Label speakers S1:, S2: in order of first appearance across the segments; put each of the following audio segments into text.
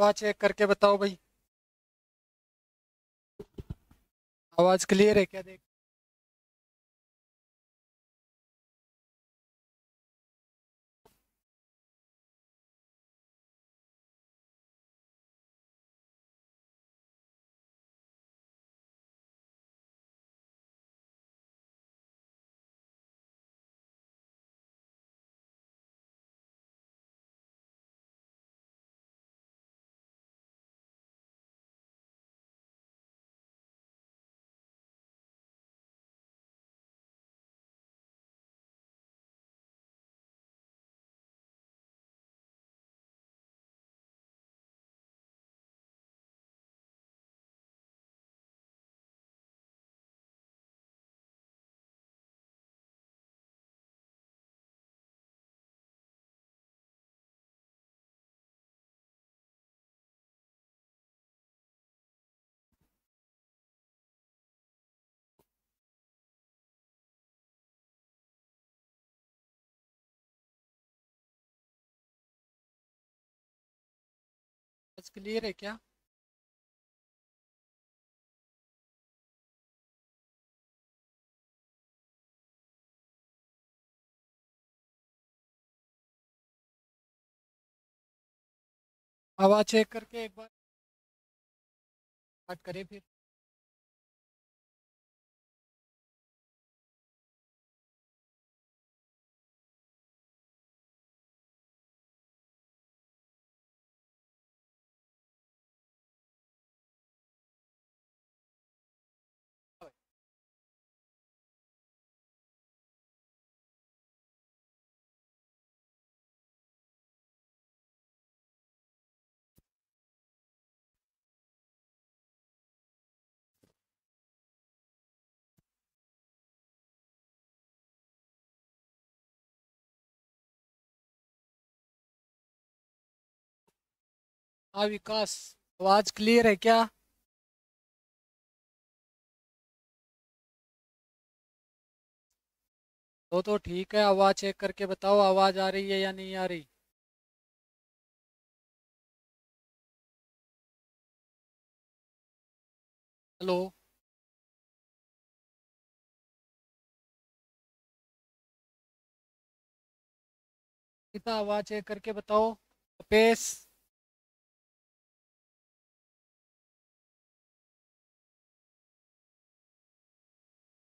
S1: आवाज चेक करके बताओ भाई। आवाज क्लियर है क्या? देख। आवाज क्लियर है क्या? आवाज चेक करके एक बार बात करें फिर। हाँ विकास, आवाज क्लियर है क्या? तो ठीक है, आवाज चेक करके बताओ आवाज आ रही है या नहीं आ रही। हेलो। कितना आवाज चेक करके बताओ। पेस।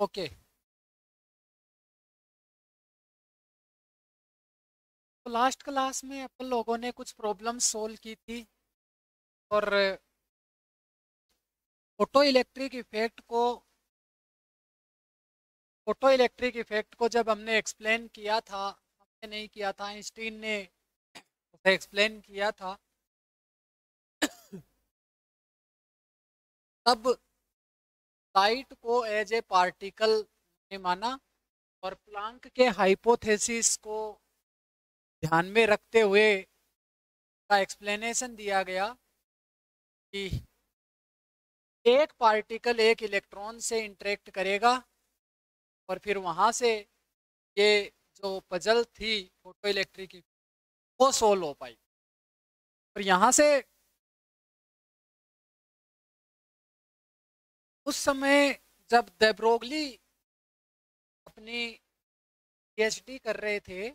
S1: ओके। तो लास्ट क्लास में अपन लोगों ने कुछ प्रॉब्लम सोल्व की थी। और फोटो इलेक्ट्रिक इफेक्ट को फोटो इलेक्ट्रिक इफेक्ट को जब हमने एक्सप्लेन किया था, हमने नहीं किया था, आइंस्टीन ने उसे एक्सप्लेन किया था। तब लाइट को एज ए पार्टिकल ने माना, और प्लांक के हाइपोथेसिस को ध्यान में रखते हुए का एक्सप्लेनेशन दिया गया कि एक पार्टिकल एक इलेक्ट्रॉन से इंटरेक्ट करेगा, और फिर वहां से ये जो पजल थी फोटो इलेक्ट्रिक की, वो सोल्व हो पाई। और यहाँ से उस समय जब दे ब्रोगली अपनी पीएचडी कर रहे थे,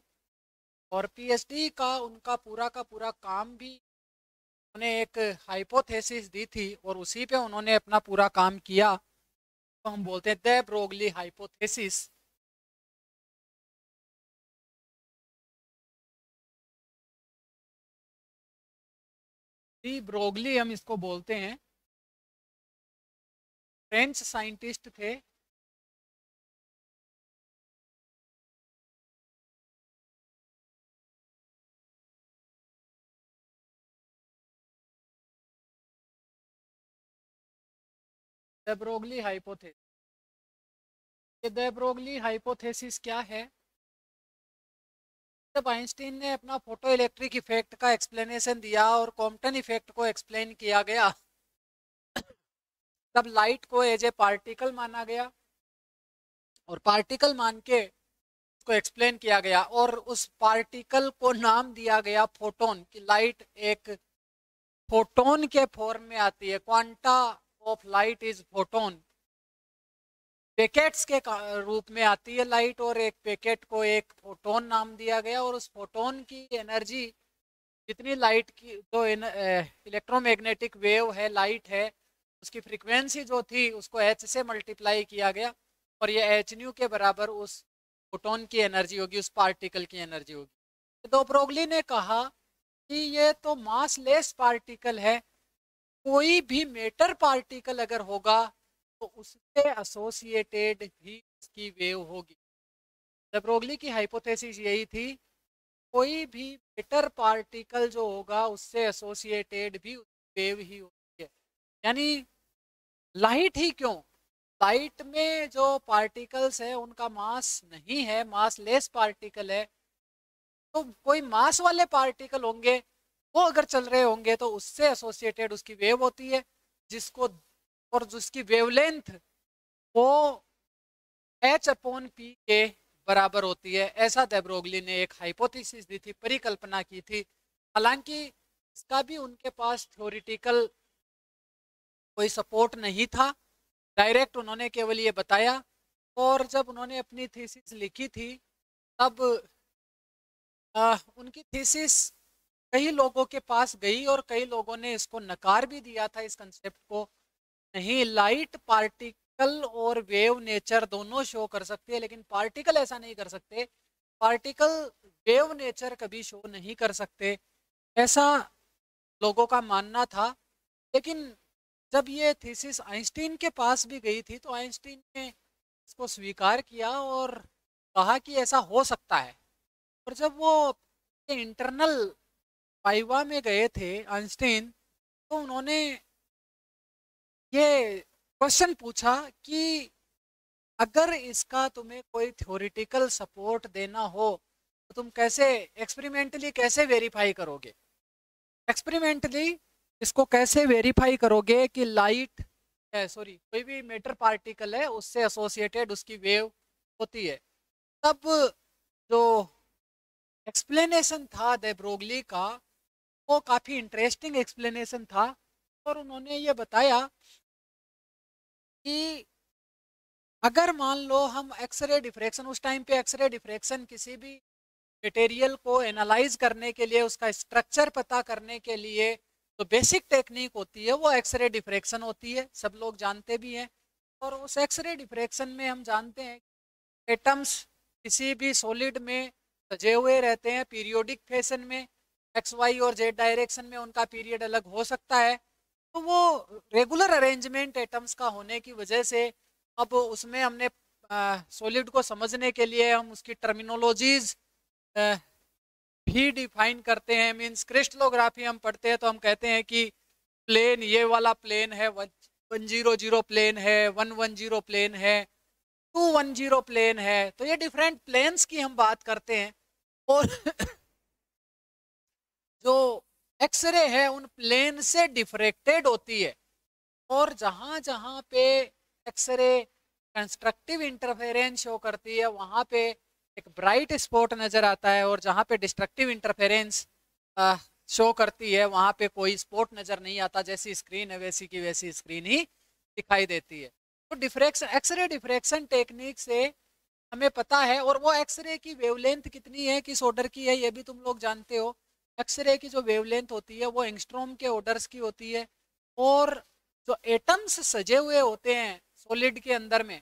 S1: और पीएचडी का उनका पूरा का पूरा काम भी, उन्होंने एक हाइपोथेसिस दी थी और उसी पे उन्होंने अपना पूरा काम किया। तो हम बोलते हैं दे ब्रोगली हाइपोथेसिस। डी ब्रोगली हम इसको बोलते हैं, फ्रेंच साइंटिस्ट थे। दे ब्रोगली हाइपोथेसिस। ये दे ब्रोगली हाइपोथेसिस क्या है? जब आइंस्टीन ने अपना फोटो इलेक्ट्रिक इफेक्ट का एक्सप्लेनेशन दिया और कॉम्पटन इफेक्ट को एक्सप्लेन किया गया, तब लाइट को एज ए पार्टिकल माना गया, और पार्टिकल मान के उसको एक्सप्लेन किया गया, और उस पार्टिकल को नाम दिया गया फोटोन, कि लाइट एक फोटोन के फॉर्म में आती है। Quanta of light is photon. Packets के रूप में आती है लाइट, और एक पैकेट को एक फोटोन नाम दिया गया, और उस फोटोन की एनर्जी जितनी लाइट की जो इलेक्ट्रोमैग्नेटिक वेव है, लाइट है, उसकी फ्रीक्वेंसी जो थी उसको h से मल्टीप्लाई किया गया, और ये h न्यू के बराबर उस फोटोन की एनर्जी होगी, उस पार्टिकल की एनर्जी होगी। तो ब्रोगली ने कहा कि ये तो मास लेस पार्टिकल है, कोई भी मैटर पार्टिकल अगर होगा तो उससे एसोसिएटेड भी उसकी वेव होगी। ब्रोगली की हाइपोथेसिस यही थी, कोई भी मैटर पार्टिकल जो होगा उससे एसोसिएटेड भी वेव ही होती है। यानी लाइट ही क्यों, लाइट में जो पार्टिकल्स है उनका मास नहीं है, मास लेस पार्टिकल है, तो कोई मास वाले पार्टिकल होंगे, वो अगर चल रहे होंगे तो उससे एसोसिएटेड उसकी वेव होती है, जिसको और जिसकी वेवलेंथ वो h/p के बराबर होती है। ऐसा दे ब्रोगली ने एक हाइपोथेसिस दी थी, परिकल्पना की थी। हालांकि इसका भी उनके पास थ्योरेटिकल कोई सपोर्ट नहीं था, डायरेक्ट उन्होंने केवल ये बताया। और जब उन्होंने अपनी थीसिस लिखी थी तब उनकी थीसिस कई लोगों के पास गई, और कई लोगों ने इसको नकार भी दिया था, इस कंसेप्ट को। नहीं, लाइट पार्टिकल और वेव नेचर दोनों शो कर सकते हैं, लेकिन पार्टिकल ऐसा नहीं कर सकते। पार्टिकल वेव नेचर कभी शो नहीं कर सकते, ऐसा लोगों का मानना था। लेकिन जब ये थीसिस आइंस्टीन के पास भी गई थी तो आइंस्टीन ने इसको स्वीकार किया और कहा कि ऐसा हो सकता है। और जब वो इंटरनल वाइवा में गए थे आइंस्टीन, तो उन्होंने ये क्वेश्चन पूछा कि अगर इसका तुम्हें कोई थ्योरेटिकल सपोर्ट देना हो तो तुम कैसे एक्सपेरिमेंटली कैसे वेरीफाई करोगे, एक्सपेरिमेंटली इसको कैसे वेरीफाई करोगे कि लाइट है, सॉरी, कोई भी मैटर पार्टिकल है उससे एसोसिएटेड उसकी वेव होती है। तब जो एक्सप्लेनेशन था दे ब्रोगली का, वो काफ़ी इंटरेस्टिंग एक्सप्लेनेशन था। और उन्होंने ये बताया कि अगर मान लो हम एक्सरे डिफ्रैक्शन, उस टाइम पे एक्सरे डिफ्रैक्शन किसी भी मटेरियल को एनालाइज करने के लिए, उसका स्ट्रक्चर पता करने के लिए तो बेसिक टेक्निक होती है वो एक्सरे डिफ्रैक्शन होती है, सब लोग जानते भी हैं। और उस एक्सरे डिफ्रैक्शन में हम जानते हैं एटम्स किसी भी सॉलिड में सजे हुए रहते हैं पीरियोडिक फैशन में, एक्स वाई और जेड डायरेक्शन में उनका पीरियड अलग हो सकता है। तो वो रेगुलर अरेंजमेंट एटम्स का होने की वजह से अब उसमें हमने सॉलिड को समझने के लिए हम उसकी टर्मिनोलॉजीज भी डिफाइन करते हैं। मींस क्रिस्टलोग्राफी हम पढ़ते हैं तो हम कहते हैं कि प्लेन ये वाला प्लेन है, 100 प्लेन है, 110 प्लेन है, 210 प्लेन है। तो ये डिफरेंट प्लेन्स की हम बात करते हैं। और जो एक्सरे है उन प्लेन से डिफ्रेक्टेड होती है, और जहां जहां पे एक्सरे कंस्ट्रक्टिव इंटरफेरेंस शो करती है वहां पे एक ब्राइट स्पॉट नजर आता है, और जहां पे डिस्ट्रक्टिव इंटरफेरेंस शो करती है वहां पे कोई स्पॉट नजर नहीं आता। जैसी स्क्रीन है वैसी की वैसी स्क्रीन ही दिखाई देती है। तो डिफ्रैक्शन, एक्सरे डिफ्रैक्शन टेक्निक से हमें पता है। और वो एक्सरे की वेवलेंथ कितनी है, किस ऑर्डर की है, ये भी तुम लोग जानते हो। एक्सरे की जो वेवलेंथ होती है वो एंगस्ट्रॉम के ऑर्डर्स की होती है। और जो एटम्स सजे हुए होते हैं सॉलिड के अंदर में,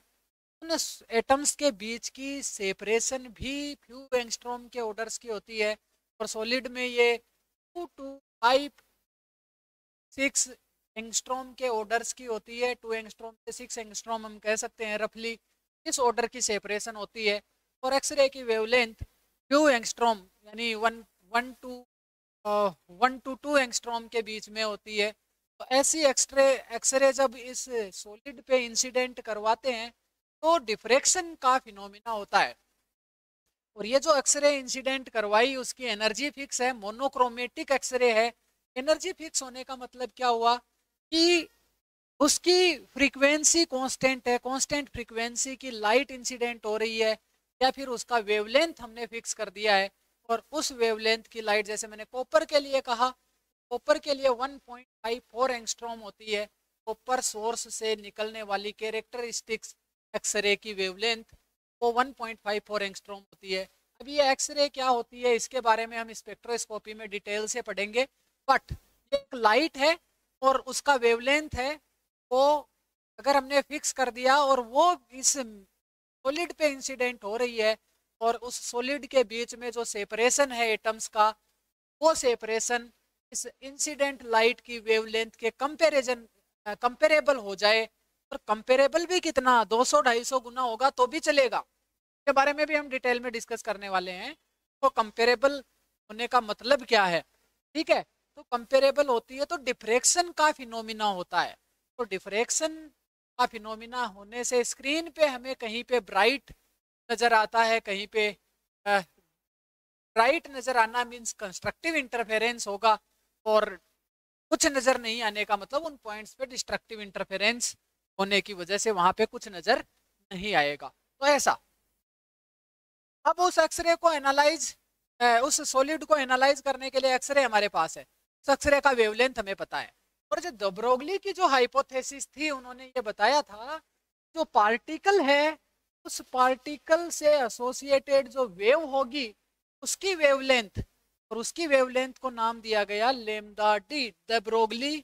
S1: उन एटम्स के बीच की सेपरेशन भी फ्यू एंगस्ट्रॉम के ऑर्डर्स की होती है। और सॉलिड में ये 2 to 5 6 एंगस्ट्रॉम के ऑर्डर्स की होती है। 2 एंगस्ट्रॉम से 6 एंगस्ट्रॉम हम कह सकते हैं रफली, इस ऑर्डर की सेपरेशन होती है। और एक्सरे की वेवलेंथ फ्यू एंगस्ट्रॉम यानी 1 to 2 एंगस्ट्रॉम के बीच में होती है। तो ऐसी एक्सरे जब इस सॉलिड पे इंसिडेंट करवाते हैं तो डिफ्रैक्शन का फिनोमिना होता है। और ये जो एक्सरे इंसिडेंट करवाई उसकी एनर्जी फिक्स है, मोनोक्रोमेटिक एक्सरे है। एनर्जी फिक्स होने का मतलब क्या हुआ कि उसकी फ्रीक्वेंसी कांस्टेंट है, कांस्टेंट फ्रीक्वेंसी की लाइट इंसिडेंट हो रही है, या फिर उसका वेवलेंथ हमने फिक्स कर दिया है। और उस वेवलेंथ की लाइट, जैसे मैंने कॉपर के लिए कहा, कॉपर के लिए 1.54 एंगस्ट्रॉम होती है। कॉपर सोर्स से निकलने वाली कैरेक्टरिस्टिक्स एक्सरे की वेवलेंथ वो 1.54 एंगस्ट्रॉम होती है। अब ये एक्सरे क्या होती है इसके बारे में हम स्पेक्ट्रोस्कोपी में डिटेल से पढ़ेंगे, बट एक लाइट है और उसका वेवलेंथ है वो अगर हमने फिक्स कर दिया और वो इस सॉलिड पे इंसिडेंट हो रही है और उस सॉलिड के बीच में जो सेपरेशन है एटम्स का, वो सेपरेशन इस इंसिडेंट लाइट की वेवलेंथ के कंपेरेबल हो जाए, और कंपेरेबल भी कितना 200-250 गुना होगा तो भी चलेगा, के बारे में भी हम डिटेल में डिस्कस करने वाले हैं। तो कंपेरेबल होने का मतलब क्या है, ठीक है। तो कंपेरेबल होती है तो डिफ्रैक्शन का फिनोमिना होता है। तो डिफ्रैक्शन का फिनोमिना होने से स्क्रीन पे हमें कहीं पे ब्राइट नजर आता है, कहीं पे ब्राइट नजर आना मींस कंस्ट्रक्टिव इंटरफेरेंस होगा, और कुछ नजर नहीं आने का मतलब उन पॉइंट्स पे डिस्ट्रक्टिव इंटरफेरेंस होने की वजह से वहां पे कुछ नजर नहीं आएगा। तो ऐसा अब उस एक्सरे को एनालाइज उस सॉलिड को एनालाइज करने के लिए एक्सरे हमारे पास है, उस एक्सरे का वेवलेंथ हमें पता है। और जो द ब्रोगली की जो हाइपोथेसिस थी उन्होंने ये बताया था जो पार्टिकल है उस पार्टिकल से एसोसिएटेड जो वेव होगी उसकी वेवलेंथ, और उसकी वेवलेंथ को नाम दिया गया lambda D, de Broglie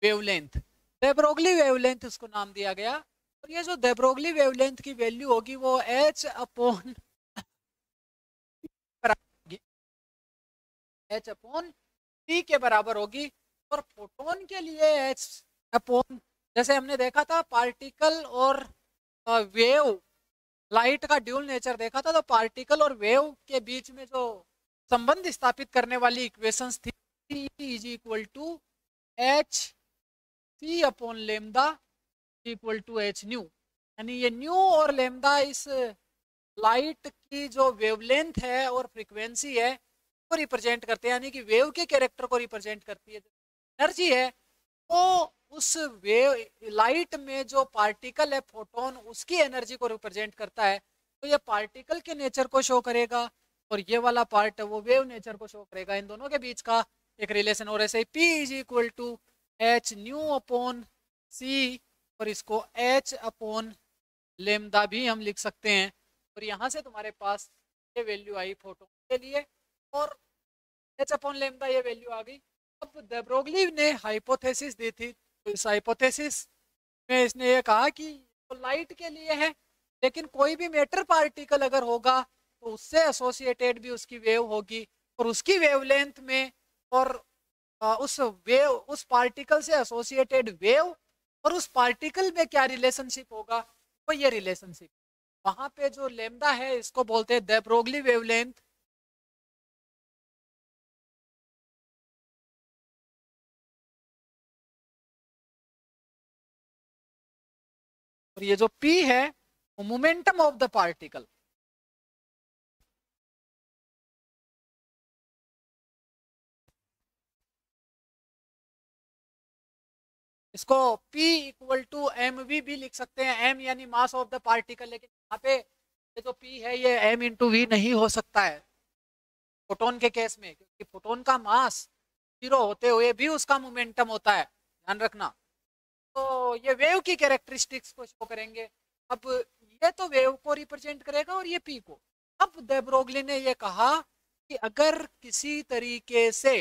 S1: wavelength. The Broglie wavelength उसको नाम दिया गया, और ये जो द ब्रोगली वेवलेंथ की वैल्यू होगी वो h upon h upon p के बराबर होगी। और फोटोन के लिए h अपॉन, जैसे हमने देखा था पार्टिकल और वेव, लाइट का ड्यूल नेचर देखा था, तो पार्टिकल और वेव के बीच में जो संबंध स्थापित करने वाली इक्वेशंस थी is equal to H C upon lambda equal to H nu, यानी ये न्यू और लेमदा इस लाइट की जो वेवलेंथ है और फ्रीक्वेंसी है को रिप्रेजेंट करते हैं, यानी कि वेव के कैरेक्टर को रिप्रेजेंट करती है। एनर्जी है वो उस वेव लाइट में जो पार्टिकल है फोटोन उसकी एनर्जी को रिप्रेजेंट करता है, तो ये पार्टिकल के नेचर को शो करेगा और ये वाला पार्ट है वो वेव नेचर को शो करेगा। इन दोनों के बीच का एक रिलेशन, और ऐसे P is equal to H nu upon C, और इसको H अपॉन लेमदा भी हम लिख सकते हैं। और यहाँ से तुम्हारे पास ये वैल्यू आई फोटोन के लिए और H अपॉन लेमदा ये वैल्यू आ गई। अब द ब्रोगली ने हाइपोथेसिस दी थी, तो इस हाइपोथेसिस में इसने ये कहा कि तो लाइट के लिए है, लेकिन कोई भी मैटर पार्टिकल अगर होगा तो उससे एसोसिएटेड भी उसकी वेव होगी, और उसकी वेवलेंथ में और उस पार्टिकल से एसोसिएटेड वेव और उस पार्टिकल में क्या रिलेशनशिप होगा, तो ये रिलेशनशिप वहां पे जो लेमडा है इसको बोलते हैं द ब्रोगली वेवलेंथ, और ये जो P है वो मोमेंटम ऑफ द पार्टिकल। इसको P इक्वल टू mv भी लिख सकते हैं, m यानी मास ऑफ द पार्टिकल, लेकिन यहाँ पे ये जो P है ये m इंटू वी नहीं हो सकता है फोटोन के केस में, क्योंकि फोटोन का मास 0 होते हुए भी उसका मोमेंटम होता है, ध्यान रखना। तो ये वेव की कैरेक्टरिस्टिक्स को शो करेंगे। अब ये तो वेव को रिप्रेजेंट करेगा और ये P को। अब द ब्रोगली ने ये कहा कि अगर किसी तरीके से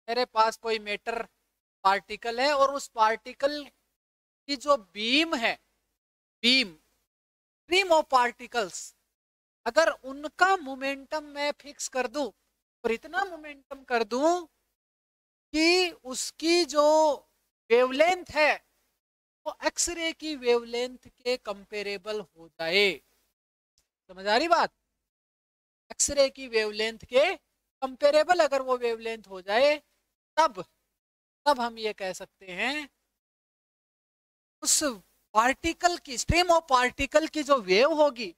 S1: मेरे पास कोई मैटर पार्टिकल है और उस पार्टिकल की जो बीम है, बीम स्ट्रीम ऑफ पार्टिकल्स, अगर उनका मोमेंटम मैं फिक्स कर दूं और इतना मोमेंटम कर दूं कि उसकी जो वेवलेंथ है वो एक्सरे की वेवलेंथ के कंपेरेबल हो जाए, समझ आ रही बात? एक्सरे की वेवलेंथ के कंपेरेबल अगर वो वेवलेंथ हो जाए तब तब हम ये कह सकते हैं उस पार्टिकल की स्ट्रीम ऑफ पार्टिकल की जो वेव होगी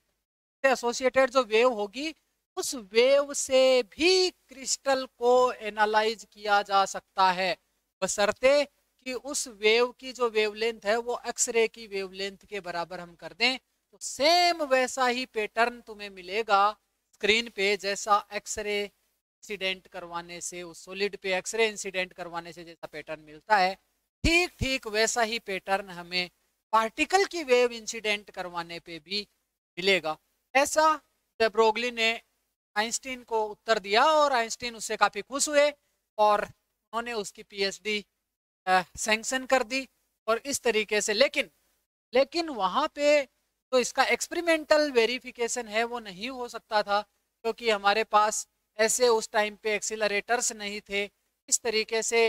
S1: एसोसिएटेड जो वेव होगी उस वेव से भी क्रिस्टल को एनालाइज किया जा सकता है, बशर्ते कि उस वेव की जो वेवलेंथ है वो एक्सरे की वेवलेंथ के बराबर हम कर दें, तो सेम वैसा ही पैटर्न तुम्हें मिलेगा स्क्रीन पे जैसा एक्सरे इंसिडेंट करवाने से, उस सॉलिड पे एक्सरे इंसिडेंट करवाने से जैसा पैटर्न मिलता है, ठीक ठीक वैसा ही पैटर्न हमें पार्टिकल की वेव इंसिडेंट करवाने पे भी मिलेगा। ऐसा de Broglie ने आइंस्टीन को उत्तर दिया और आइंस्टीन उससे काफी खुश हुए और उन्होंने उसकी पीएचडी सैंक्शन कर दी। और इस तरीके से लेकिन लेकिन वहां पे तो इसका एक्सपेरिमेंटल वेरिफिकेशन है वो नहीं हो सकता था, क्योंकि हमारे पास ऐसे उस टाइम पे एक्सीलरेटर्स नहीं थे इस तरीके से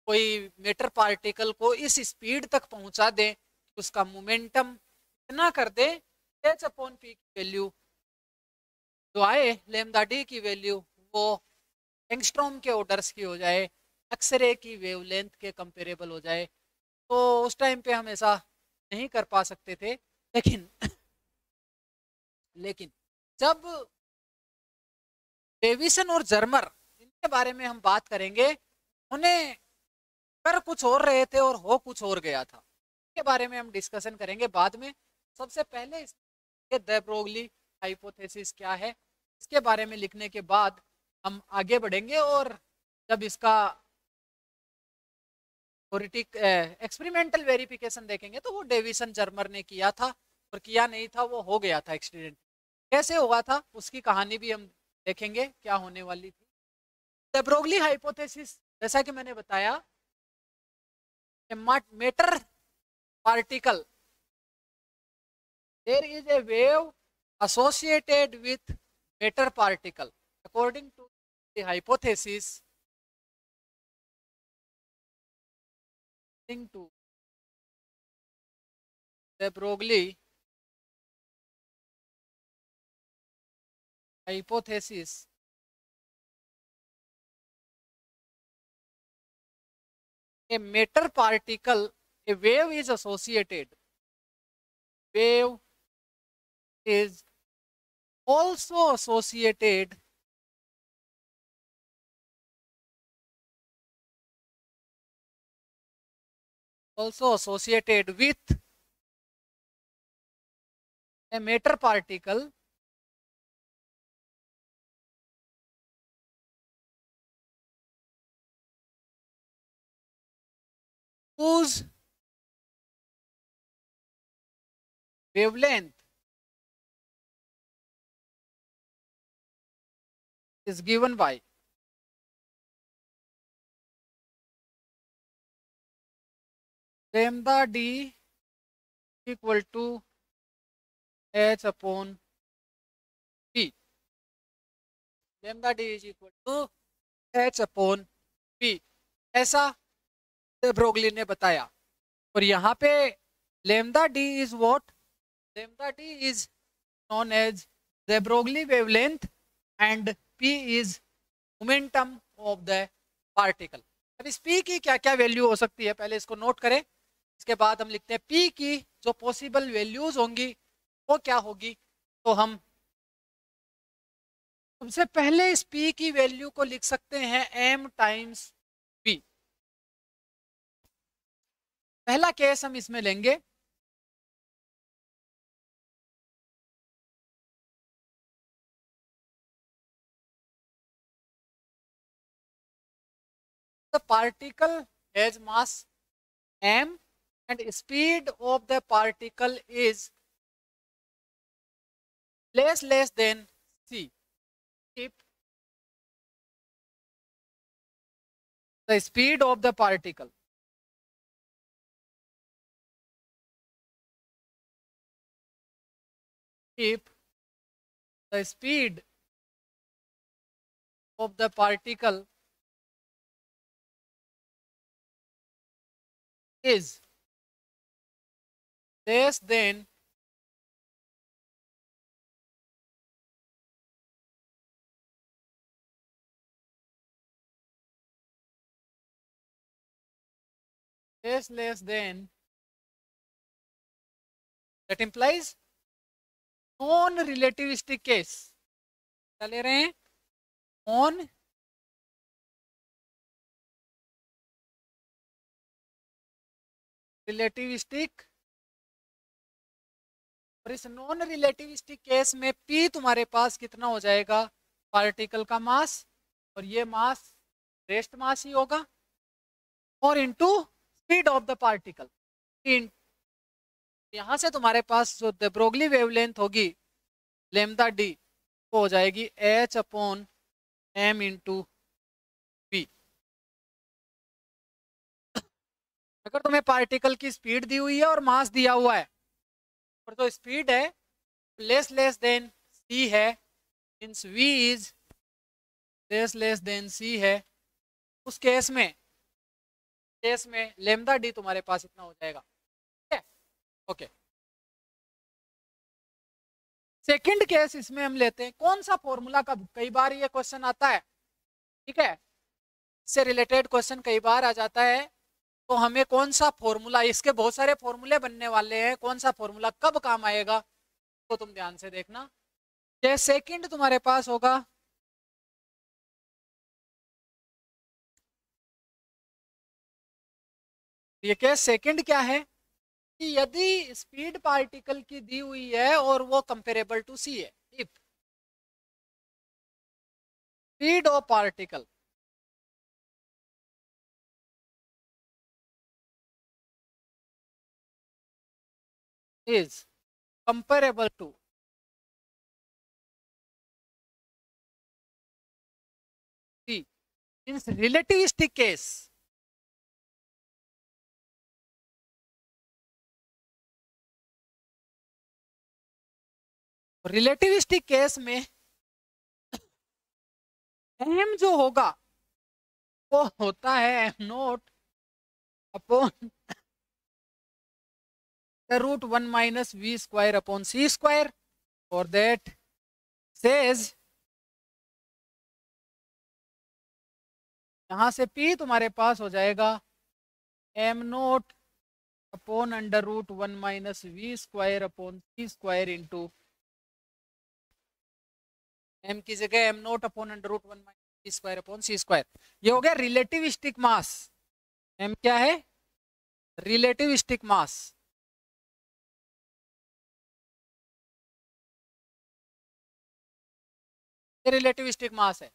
S1: कोई मैटर पार्टिकल को इस स्पीड तक पहुंचा दे, उसका मोमेंटम इतना कर दे एच अपॉन पी की वैल्यू जो आए लैम्डा डी की वैल्यू वो एंगस्ट्रॉम के ऑर्डर्स की हो जाए, एक्सरे की वेवलेंथ के कंपेरेबल हो जाए। तो उस टाइम पे हम ऐसा नहीं कर पा सकते थे। लेकिन लेकिन जब डेविसन और जर्मर इनके बारे में हम बात करेंगे, उन्हें कर कुछ और रहे थे और हो कुछ और गया था, इसके बारे में हम डिस्कशन करेंगे बाद में। सबसे पहले इसके de Broglie हाइपोथेसिस क्या है इसके बारे में लिखने के बाद हम आगे बढ़ेंगे, और जब इसका थ्योरेटिक एक्सपेरिमेंटल वेरिफिकेशन देखेंगे तो वो डेविसन जर्मर ने किया था, और किया नहीं था, वो हो गया था एक्सीडेंट। कैसे हुआ था उसकी कहानी भी हम देखेंगे क्या होने वाली थी। de Broglie हाइपोथेसिस जैसा कि मैंने बताया, matter particle, there is a wave associated with matter particle according to the hypothesis, according to de Broglie hypothesis, a matter particle, a wave is associated, wave is also associated with a matter particle whose wavelength is given by lambda d equal to h upon p, lambda d is equal to h upon p, ऐसा de Broglie ने बताया। और यहाँ पे lambda d is what? Lambda d is known as de Broglie wavelength and p is momentum of the particle। अब इस p की क्या क्या वैल्यू हो सकती है पहले इसको नोट करें, इसके बाद हम लिखते हैं p की जो पॉसिबल वैल्यूज होंगी वो क्या होगी। तो हम सबसे पहले इस p की वैल्यू को लिख सकते हैं m टाइम्स p। पहला केस हम इसमें लेंगे, the particle has mass m and speed of the particle is less than c if the speed of the particle if the speed of the particle is less than less than, that implies non relativistic case. क्या ले रहे हैं? Non relativistic. और इस non relativistic case में p तुम्हारे पास कितना हो जाएगा? पार्टिकल का मास और ये मास रेस्ट मास ही होगा, और into speed of the particle. यहां से तुम्हारे पास जो द ब्रोगली वेवलेंथ होगी लेमदा डी, वो हो जाएगी h upon m into v। अगर तुम्हें पार्टिकल की स्पीड दी हुई है और मास दिया हुआ है, और जो स्पीड है लेस देन c है, means v is less then c है, उस केस में लेमदा डी तुम्हारे पास इतना हो जाएगा। ठीक है, ओके। सेकंड केस इसमें हम लेते हैं, कौन सा फॉर्मूला का, कई बार ये क्वेश्चन आता है, ठीक है, इससे रिलेटेड क्वेश्चन कई बार आ जाता है, तो हमें कौन सा फॉर्मूला, इसके बहुत सारे फॉर्मूले बनने वाले हैं, कौन सा फॉर्मूला कब काम आएगा, तो तुम ध्यान से देखना। ये सेकंड तुम्हारे पास होगा ये केस सेकंड क्या है कि यदि स्पीड पार्टिकल की दी हुई है और वो कंपेरेबल टू सी है, if speed of particle is comparable to C, means relativistic case, relativistic case में m जो होगा वो होता है m not upon root 1 minus v square upon c square, और दैट सेज, यहां से p तुम्हारे पास हो जाएगा m not upon under root 1 minus v square upon c square into m की जगह m not upon under root 1 minus v square upon c square. ये हो गया रिलेटिविस्टिक मास। m क्या है? रिलेटिविस्टिक मास। रिलेटिविस्टिक मास है,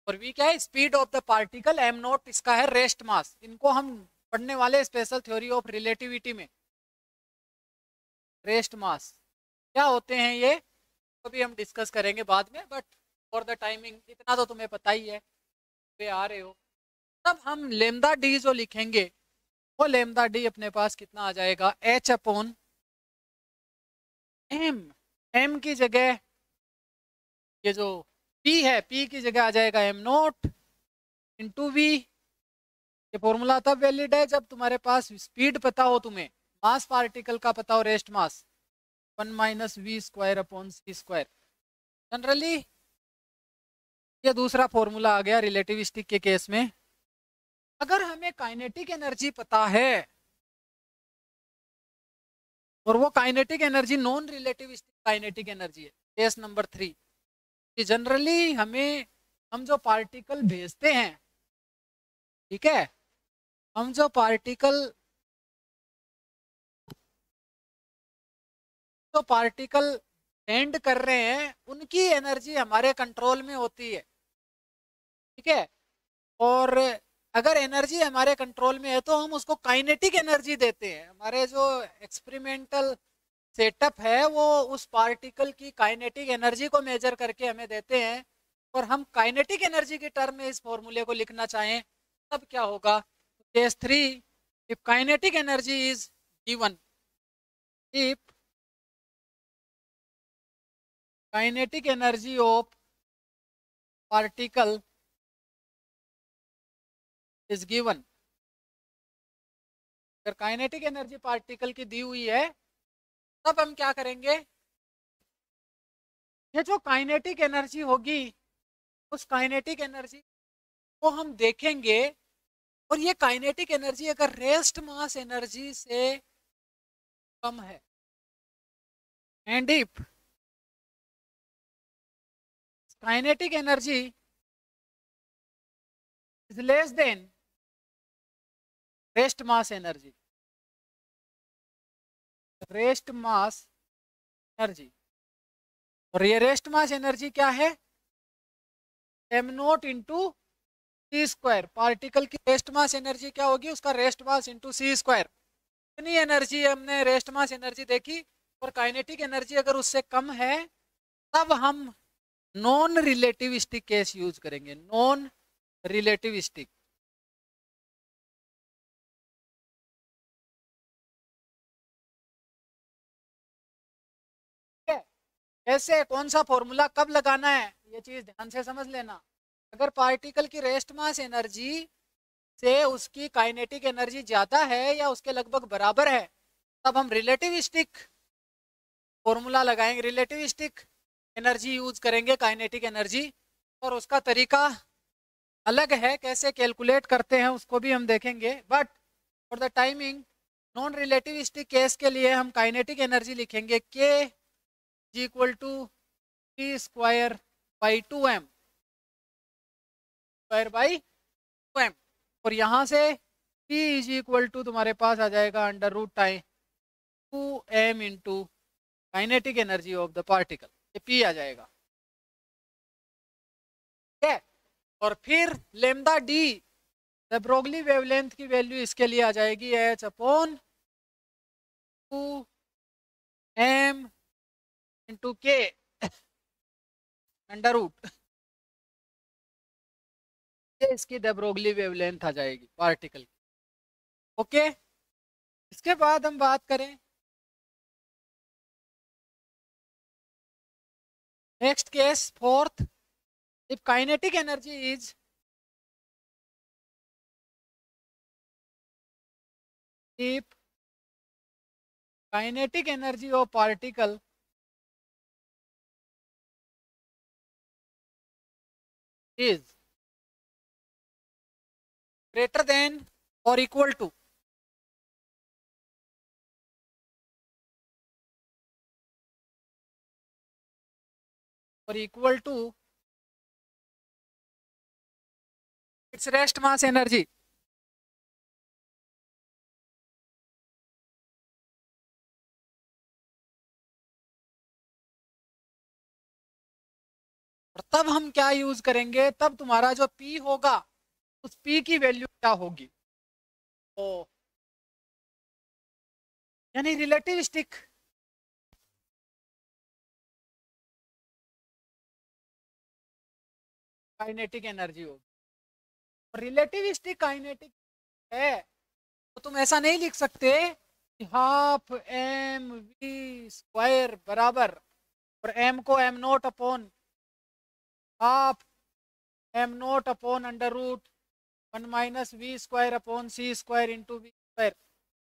S1: और v क्या है? Speed of the particle, m not इसका है रेस्ट मास। इनको हम पढ़ने वाले स्पेशल थ्योरी ऑफ रिलेटिविटी में रेस्ट मास क्या होते हैं ये तो भी हम डिस्कस करेंगे बाद में, बट फॉर द टाइमिंग इतना तो तुम्हें पता ही है, वे आ रहे हो। तब हम लेमदा डी जो लिखेंगे वो लेमदा डी अपने पास कितना आ जाएगा? h upon m। m की जगह ये जो p है, p की जगह आ जाएगा m नॉट इंटू वी। ये फॉर्मूला तब वैलिड है जब तुम्हारे पास स्पीड पता हो, तुम्हें मास पार्टिकल का पता हो, rest mass 1 minus V square upon C square. Generally ये दूसरा फॉर्मूला आ गया रिलेटिविस्टिक के केस में। अगर हमें काइनेटिक एनर्जी पता है और वो kinetic energy non relativistic kinetic energy है, केस नंबर 3, कि जनरली हम जो पार्टिकल भेजते हैं, ठीक है, हम जो पार्टिकल सेंड कर रहे हैं उनकी एनर्जी हमारे कंट्रोल में होती है, ठीक है। और अगर एनर्जी हमारे कंट्रोल में है तो हम उसको काइनेटिक एनर्जी देते हैं। हमारे जो एक्सपेरिमेंटल सेटअप है वो उस पार्टिकल की काइनेटिक एनर्जी को मेजर करके हमें देते हैं, और हम काइनेटिक एनर्जी के टर्म में इस फॉर्मूले को लिखना चाहें तब क्या होगा? Case 3, if kinetic energy is given, if kinetic energy of particle is given, अगर काइनेटिक एनर्जी पार्टिकल की दी हुई है तब हम क्या करेंगे? ये जो काइनेटिक एनर्जी होगी उस काइनेटिक एनर्जी को हम देखेंगे, और ये काइनेटिक एनर्जी अगर रेस्ट मास एनर्जी से कम है, and if kinetic energy is less than rest mass energy, rest mass energy, और ये रेस्ट मास एनर्जी क्या है? m not into C square, particle की रेस्ट मास एनर्जी क्या होगी, उसका रेस्ट मास इंटू सी स्क्वायर। इतनी एनर्जी हमने रेस्ट मास एनर्जी देखी, और काइनेटिक एनर्जी अगर उससे कम है तब हम नॉन रिलेटिविस्टिक केस यूज करेंगे, नॉन रिलेटिविस्टिक। कैसे, कौन सा फॉर्मूला कब लगाना है, ये चीज ध्यान से समझ लेना। अगर पार्टिकल की रेस्ट मास एनर्जी से उसकी काइनेटिक एनर्जी ज्यादा है या उसके लगभग बराबर है, तब हम रिलेटिविस्टिक फॉर्मूला लगाएंगे, रिलेटिविस्टिक एनर्जी यूज करेंगे, काइनेटिक एनर्जी। और उसका तरीका अलग है, कैसे कैलकुलेट करते हैं उसको भी हम देखेंगे। But for the timing, non relativistic case के लिए हम काइनेटिक एनर्जी लिखेंगे के is equal to P square by 2m, square by 2m। और यहाँ से P इज इक्वल टू तुम्हारे पास आ जाएगा under root time 2m into kinetic energy of the particle, ये P आ जाएगा। ठीक है, और फिर lambda D, de Broglie wavelength की वैल्यू इसके लिए आ जाएगी h upon 2m into K under root, ये इसकी द ब्रोगली वेवलेंथ आ जाएगी पार्टिकल की। ओके, इसके बाद हम बात करें next case, fourth, if kinetic energy is if kinetic energy of particle is greater than or equal to its rest mass energy, और तब हम क्या यूज करेंगे, तब तुम्हारा जो P होगा उस P की वैल्यू क्या होगी, तो यानी रिलेटिविस्टिक काइनेटिक एनर्जी होगी। रिलेटिविस्टिक काइनेटिक है तो तुम ऐसा नहीं लिख सकते कि हाफ एम वी स्क्वायर बराबर, और एम को M not upon half M not upon under root 1 minus V square upon C square into V square.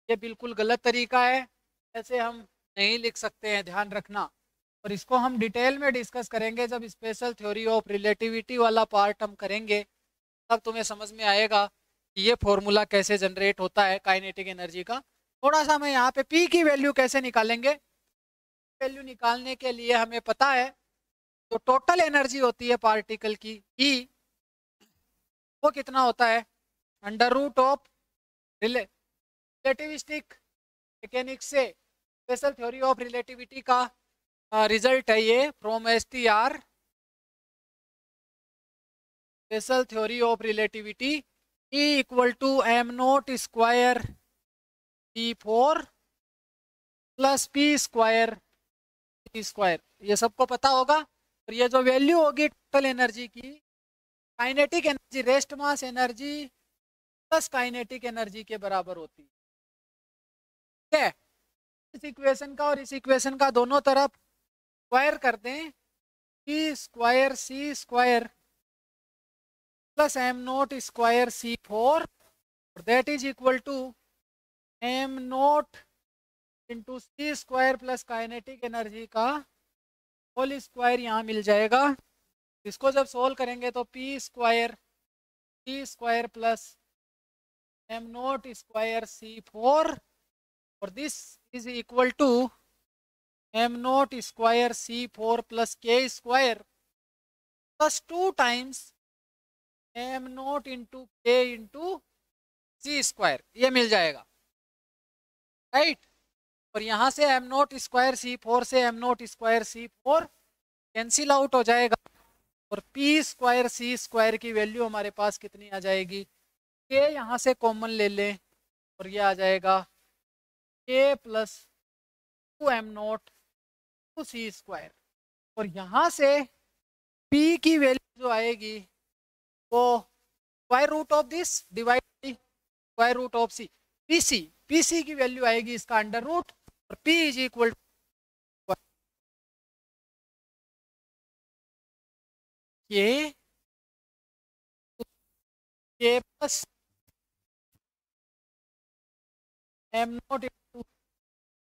S1: ये बिल्कुल गलत तरीका है, ऐसे हम नहीं लिख सकते हैं, ध्यान रखना। और इसको हम डिटेल में डिस्कस करेंगे जब स्पेशल थ्योरी ऑफ रिलेटिविटी वाला पार्ट हम करेंगे, तब तुम्हें समझ में आएगा कि ये फॉर्मूला कैसे जनरेट होता है काइनेटिक एनर्जी का। थोड़ा सा मैं यहाँ पे पी की वैल्यू कैसे निकालेंगे, वैल्यू निकालने के लिए हमें पता है जो टोटल एनर्जी होती है पार्टिकल की ई, वो कितना होता है, under root of relativistic mechanics से स्पेशल थ्योरी ऑफ रिलेटिविटी का रिजल्ट है ये, from STR special theory of relativity, E equal to M not square P4 plus P square P square, ये सबको पता होगा। और ये जो वैल्यू होगी टोटल एनर्जी की, kinetic energy rest mass energy plus kinetic energy के बराबर होती है। ठीक है, इस इक्वेशन का और इस इक्वेशन का दोनों तरफ स्क्वायर कर दें, P square C square plus M not square C4, that is equal to M note into C square plus kinetic energy का होल स्क्वायर यहाँ मिल जाएगा। इसको जब सोल्व करेंगे तो P square C square plus M not square C4, और this is equal to M not square C4 plus K square plus 2 times M note into K into C square, ये मिल जाएगा, राइट। और यहाँ से M not square C4 से M not square C4 cancel out हो जाएगा, और पी स्क्वायर सी स्क्वायर की वैल्यू हमारे पास कितनी आ जाएगी, के यहाँ से कॉमन ले लें और ये आ जाएगा के plus 2m0 to C square, और यहाँ से पी की वैल्यू जो आएगी वो square root of this divide square root of C, PC की वैल्यू आएगी इसका अंडर रूट, और P is equal K plus m0 into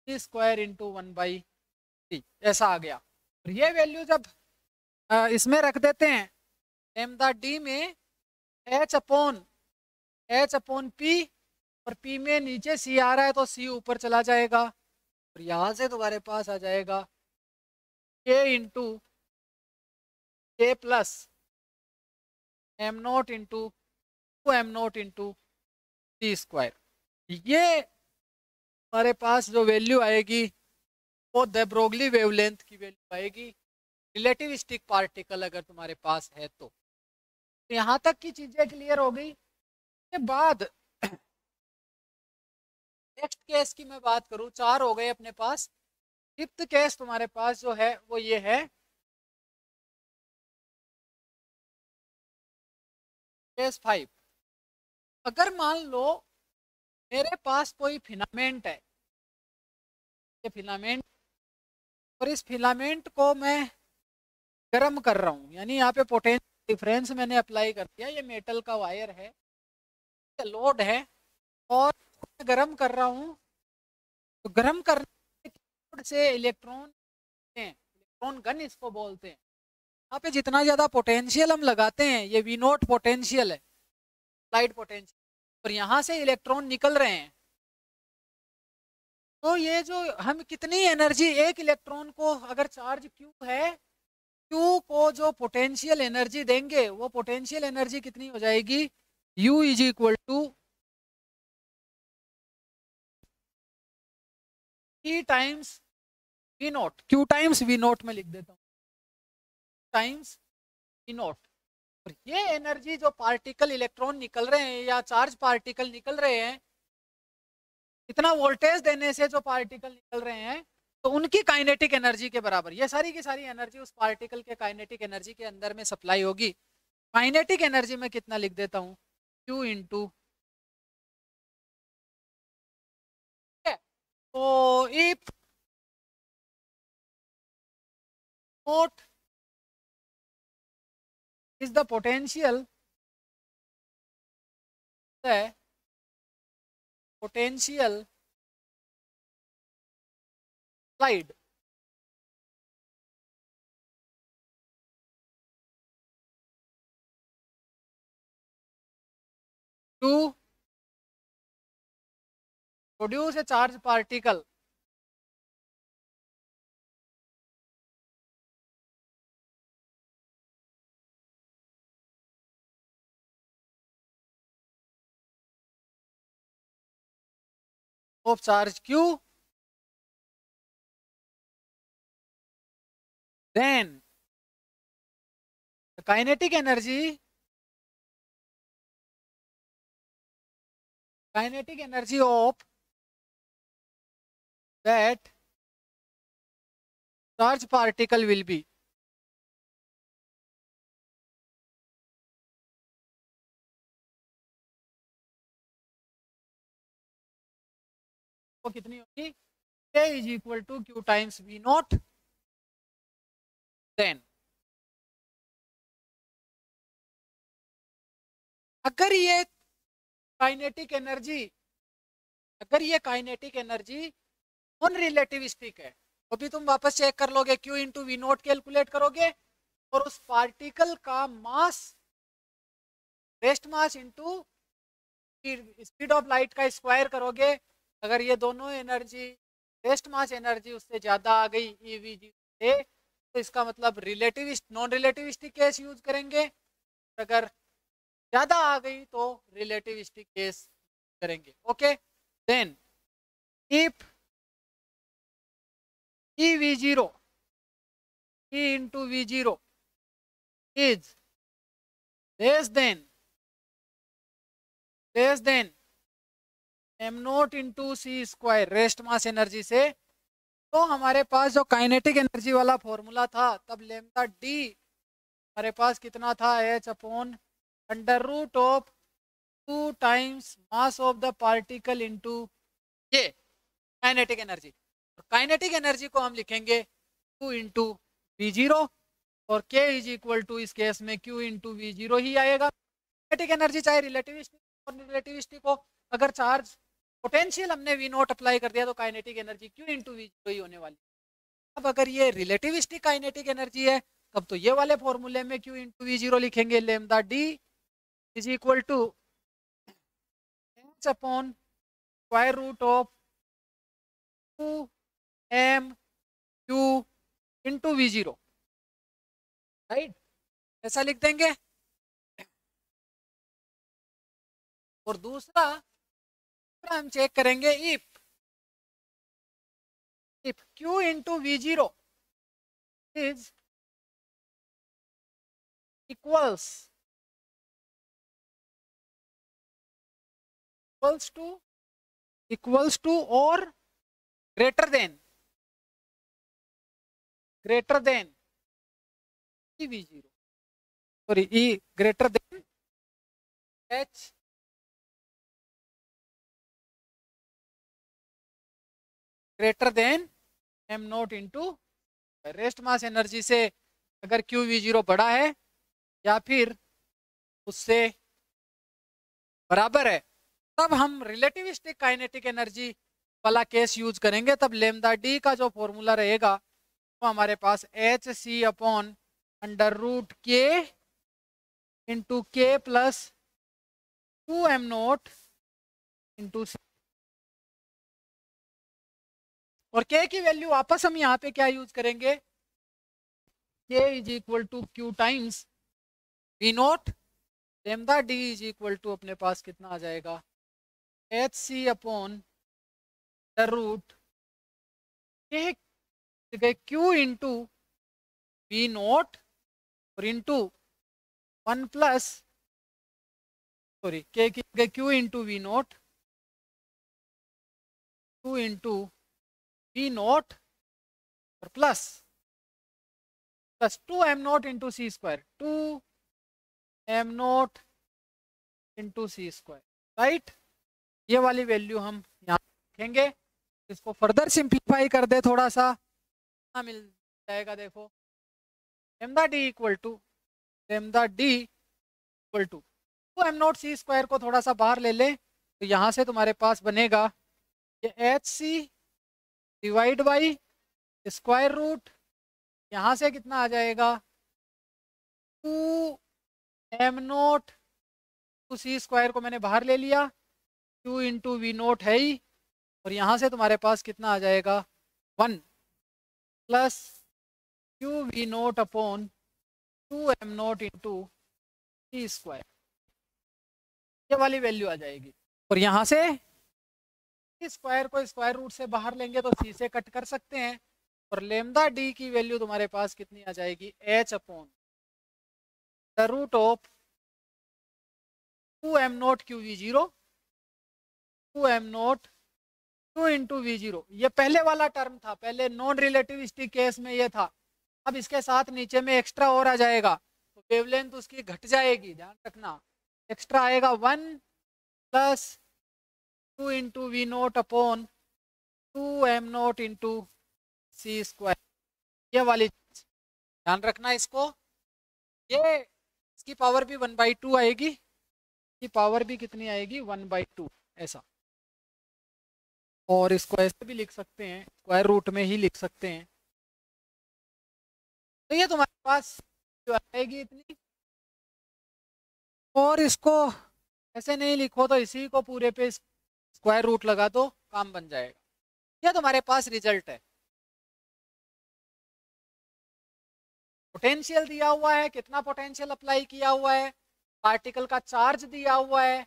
S1: C square into 1/3, ऐसा आ गया। और ये वैल्यू जब इसमें रख देते हैं लैम्डा डी में h अपॉन पी, और पी में नीचे सी आ रहा है तो सी ऊपर चला जाएगा, और यहाँ से तुम्हारे पास आ जाएगा K into K plus m0 into 2m0 into सी स्क्वायर। ये हमारे पास जो वैल्यू आएगी वो द ब्रोगली वेवलेंथ की वैल्यू आएगी, रिलेटिविस्टिक पार्टिकल अगर तुम्हारे पास है तो। यहाँ तक की चीजें क्लियर हो गई। के बाद नेक्स्ट केस की मैं बात करूं, 4 हो गए अपने पास। फिफ्थ केस तुम्हारे पास जो है वो ये है, केस 5। अगर मान लो मेरे पास कोई फिलामेंट है, ये फिलामेंट, और इस फिलामेंट को मैं गर्म कर रहा हूँ, यानी यहाँ पे पोटेंशियल डिफरेंस मैंने अप्लाई कर दिया, ये मेटल का वायर है, लोड है, और मैं गर्म कर रहा हूँ। तो गर्म करने से इलेक्ट्रॉन गन इसको बोलते हैं। यहाँ पे जितना ज्यादा पोटेंशियल हम लगाते हैं, ये वी नॉट पोटेंशियल है, लाइट पोटेंशियल, और यहाँ से इलेक्ट्रॉन निकल रहे हैं। तो ये जो हम कितनी एनर्जी एक इलेक्ट्रॉन को, अगर चार्ज क्यू है, क्यू को जो पोटेंशियल एनर्जी देंगे वो पोटेंशियल एनर्जी कितनी हो जाएगी, U is equal to E times we not, Q times we not में लिख देता हूँ, टाइम्स वी नॉट। और ये एनर्जी जो पार्टिकल इलेक्ट्रॉन निकल रहे हैं या चार्ज पार्टिकल निकल रहे हैं, इतना वोल्टेज देने से जो पार्टिकल निकल रहे हैं, तो उनकी काइनेटिक एनर्जी के बराबर ये सारी की सारी एनर्जी उस पार्टिकल के काइनेटिक एनर्जी के अंदर में सप्लाई होगी। काइनेटिक एनर्जी में कितना लिख देता हूँ, Q इंटू, तो if not is the potential applied to produce a charge particle of charge Q, then the kinetic energy of that charge particle will be, वो कितनी होगी, K is equal to q times we nought. Then अगर ये kinetic energy non relativistic है, तो भी तुम वापस चेक कर लोगे, Q into V naught calculate करोगे, और उस पार्टिकल का mass, rest mass into speed of light का स्क्वायर करोगे। अगर ये दोनों एनर्जी, रेस्ट मास एनर्जी उससे ज्यादा आ गई EVG से, तो इसका मतलब नॉन रिलेटिविस्टिक केस यूज करेंगे, अगर ज्यादा आ गई तो रिलेटिविस्टिक केस करेंगे। Okay, then if EV0, E into V0 is less than M note into C square rest mass energy से, तो हमारे पास जो काइनेटिक एनर्जी वाला फॉर्मूला था, तब लेमदा डी हमारे पास कितना था, H upon under root of 2 times mass of the particle into ये काइनेटिक एनर्जी। और काइनेटिक एनर्जी को हम लिखेंगे Q इंटू वी जीरो, और K इज इक्वल टू इस केस में Q इंटू वी जीरो ही आएगा। काइनेटिक एनर्जी चाहे रिलेटिविस्टिक और रिलेटिविस्टिक हो, अगर चार्ज पोटेंशियल हमने वी नोट अप्लाई कर दिया तो kinetic energy Q into we zero ही होने वाली। अब अगर ये रिलेटिविस्टिक काइनेटिक एनर्जी है, तब तो ये वाले फॉर्मूले में Q इंटू वी जीरो लिखेंगे, lambda D is equal to H upon square root of 2m q into we zero, right, ऐसा लिख देंगे। और दूसरा हम चेक करेंगे if q into we zero is equals to और greater than V zero, sorry E greater than H greater than M note into rest mass energy से, अगर क्यू वी जीरो बड़ा है या फिर उससे बराबर है, तब हम रिलेटिविस्टिक काइनेटिक एनर्जी वाला केस यूज करेंगे। तब लेमदा डी का जो फॉर्मूला रहेगा वो हमारे पास एच सी upon under root K into K plus 2m note into C, और k की वैल्यू वापस हम यहाँ पे क्या यूज करेंगे, k is equal to q times v nought, lambda D is equal to अपने पास कितना आ जाएगा, h C upon the root के क्यू इंटू वी नोट और इंटू 1 प्लस सॉरी के की q into v nought 2 into v nought और प्लस 2m नोट इंटू सी स्क्वायर, 2m नोट इंटू सी स्क्वायर, राइट। ये वाली वैल्यू हम यहाँ रखेंगे। इसको फर्दर सिंप्लीफाई कर दे थोड़ा सा, मिल जाएगा, देखो lambda d equal to 2m nought c square को थोड़ा सा बाहर ले ले, तो यहाँ से तुम्हारे पास बनेगा ये h c divide by square root, यहाँ से कितना आ जाएगा 2m note to C square को मैंने बाहर ले लिया, q इंटू वी नोट है ही, और यहाँ से तुम्हारे पास कितना आ जाएगा 1 plus q v nought upon 2m note into सी स्क्वायर, ये वाली वैल्यू आ जाएगी। और यहाँ से स्क्वायर को स्क्वायर रूट से बाहर लेंगे तो सी से कट कर सकते हैं, और लेमदा डी की वैल्यू तुम्हारे पास कितनी आ जाएगी, h upon the root of 2m nought q v zero, 2m nought 2 into we zero, ये पहले वाला टर्म था, पहले नॉन रिलेटिविस्टिक केस में ये था। अब इसके साथ नीचे में एक्स्ट्रा और आ जाएगा, तो वेवलेंथ उसकी घट जाएगी, ध्यान रखना, एक्स्ट्रा आएगा 1 plus 2 into v nought upon 2m note into सी स्क्वायर, ये वाली ध्यान रखना इसको। ये इसकी पावर भी 1/2 आएगी, इसकी पावर भी कितनी आएगी 1/2 ऐसा, और इसको ऐसे भी लिख सकते हैं, स्क्वायर रूट में ही लिख सकते हैं। तो ये तुम्हारे पास जो आएगी इतनी, और इसको ऐसे नहीं लिखो तो इसी को पूरे पे स्क्वायर रूट लगा दो, काम बन जाएगा। ये तुम्हारे पास रिजल्ट है। पोटेंशियल दिया हुआ है, कितना पोटेंशियल अप्लाई किया हुआ है, पार्टिकल का चार्ज दिया हुआ है,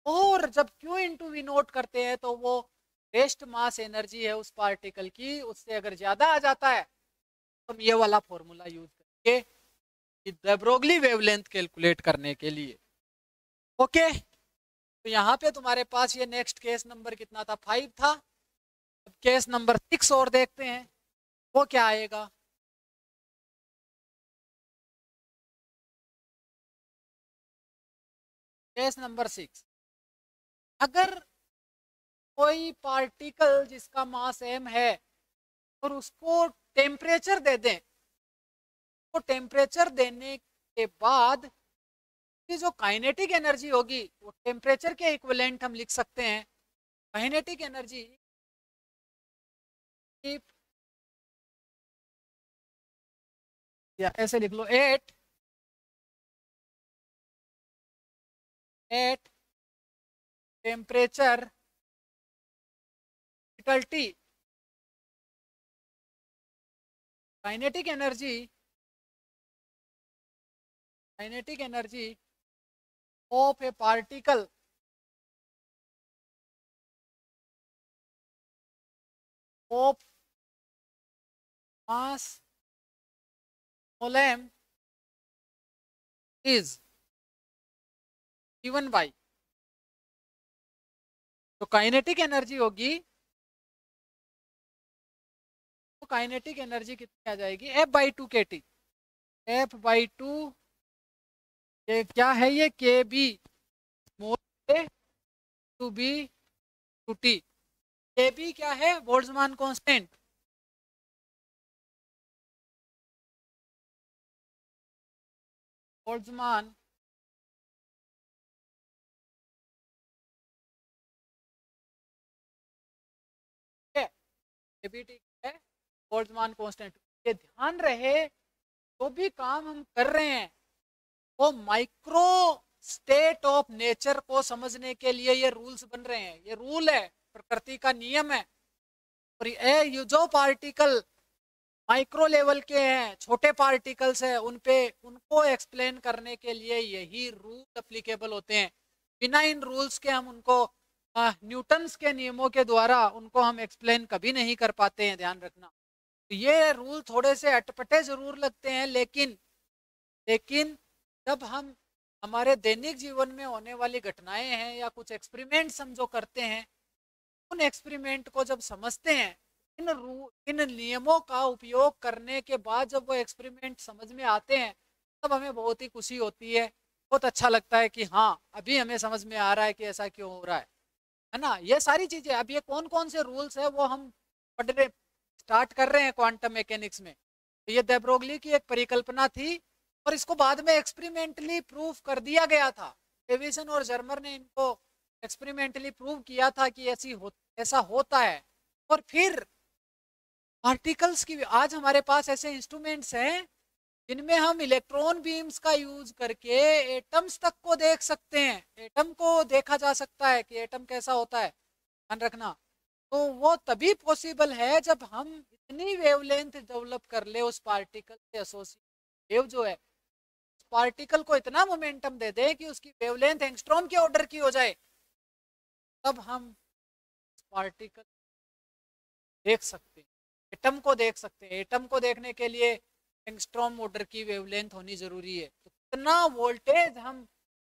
S1: और जब Q इंटू वी नोट करते हैं तो वो रेस्ट मास एनर्जी है उस पार्टिकल की, उससे अगर ज्यादा आ जाता है तो हम ये वाला फॉर्मूला यूज करेंगे। द ब्रोगली वेवलेंथ कैलकुलेट करने के लिए। ओके, तो यहाँ पे तुम्हारे पास ये नेक्स्ट केस नंबर कितना था, 5 था। अब केस नंबर 6 और देखते हैं वो क्या आएगा। केस नंबर 6, अगर कोई पार्टिकल जिसका मास m है और उसको टेम्परेचर दे दें, तो टेम्परेचर देने के बाद की जो काइनेटिक एनर्जी होगी वो टेम्परेचर के इक्विवेलेंट हम लिख सकते हैं। काइनेटिक एनर्जी या ऐसे लिख लो, at temperature T, kinetic energy of a particle of mass m is given by, तो काइनेटिक एनर्जी होगी, तो काइनेटिक एनर्जी कितनी आ जाएगी, F/2 kT। F/2 ये क्या है, ये KB mole to b to t. KB क्या है, बोल्ट्जमान कांस्टेंट। बोल्ट्जमान है, KB ठीक है, बोल्ट्जमान कांस्टेंट। ये ध्यान रहे जो भी काम हम कर रहे हैं वो माइक्रो स्टेट ऑफ नेचर को समझने के लिए ये रूल्स बन रहे हैं। ये रूल है, प्रकृति का नियम है। और ये जो पार्टिकल माइक्रो लेवल के हैं, छोटे पार्टिकल्स हैं, उनको एक्सप्लेन करने के लिए यही रूल एप्लीकेबल होते हैं। बिना इन रूल्स के हम उनको न्यूटन्स के नियमों के द्वारा उनको हम एक्सप्लेन कभी नहीं कर पाते हैं, ध्यान रखना। तो ये रूल थोड़े से अटपटे जरूर लगते हैं, लेकिन जब हम हमारे दैनिक जीवन में होने वाली घटनाएं हैं या कुछ एक्सपेरिमेंट्स हम जो करते हैं, उन एक्सपेरिमेंट को जब समझते हैं, इन नियमों का उपयोग करने के बाद जब वो एक्सपेरिमेंट समझ में आते हैं, तब हमें बहुत ही खुशी होती है, बहुत अच्छा लगता है कि हाँ अभी हमें समझ में आ रहा है कि ऐसा क्यों हो रहा है ना। ये सारी चीजें, अब ये कौन कौन से रूल्स है वो हम पढ़ने स्टार्ट कर रहे हैं क्वांटम मैकेनिक्स में। तो ये दे ब्रोगली की एक परिकल्पना थी और इसको बाद में एक्सपेरिमेंटली प्रूव कर दिया गया था। डेविसन और जर्मर ने इनको एक्सपेरिमेंटली प्रूव किया था कि ऐसा होता है। और फिर पार्टिकल्स की, आज हमारे पास ऐसे इंस्ट्रूमेंट्स हैं जिनमें हम इलेक्ट्रॉन बीम्स का यूज करके एटम्स तक को देख सकते हैं। एटम को देखा जा सकता है कि एटम कैसा होता है, ध्यान रखना। तो वो तभी पॉसिबल है जब हम इतनी वेवलेंथ डेवलप कर ले उस पार्टिकल से एसोसिएट वेव जो है, पार्टिकल को इतना मोमेंटम दे दे कि उसकी वेवलेंथ एंगस्ट्रॉम के ऑर्डर की हो जाए, तब हम पार्टिकल देख सकते हैं, एटम को देख सकते हैं। एटम को देखने के लिए एंगस्ट्रॉम ऑर्डर की वेवलेंथ होनी जरूरी है। तो कितना वोल्टेज हम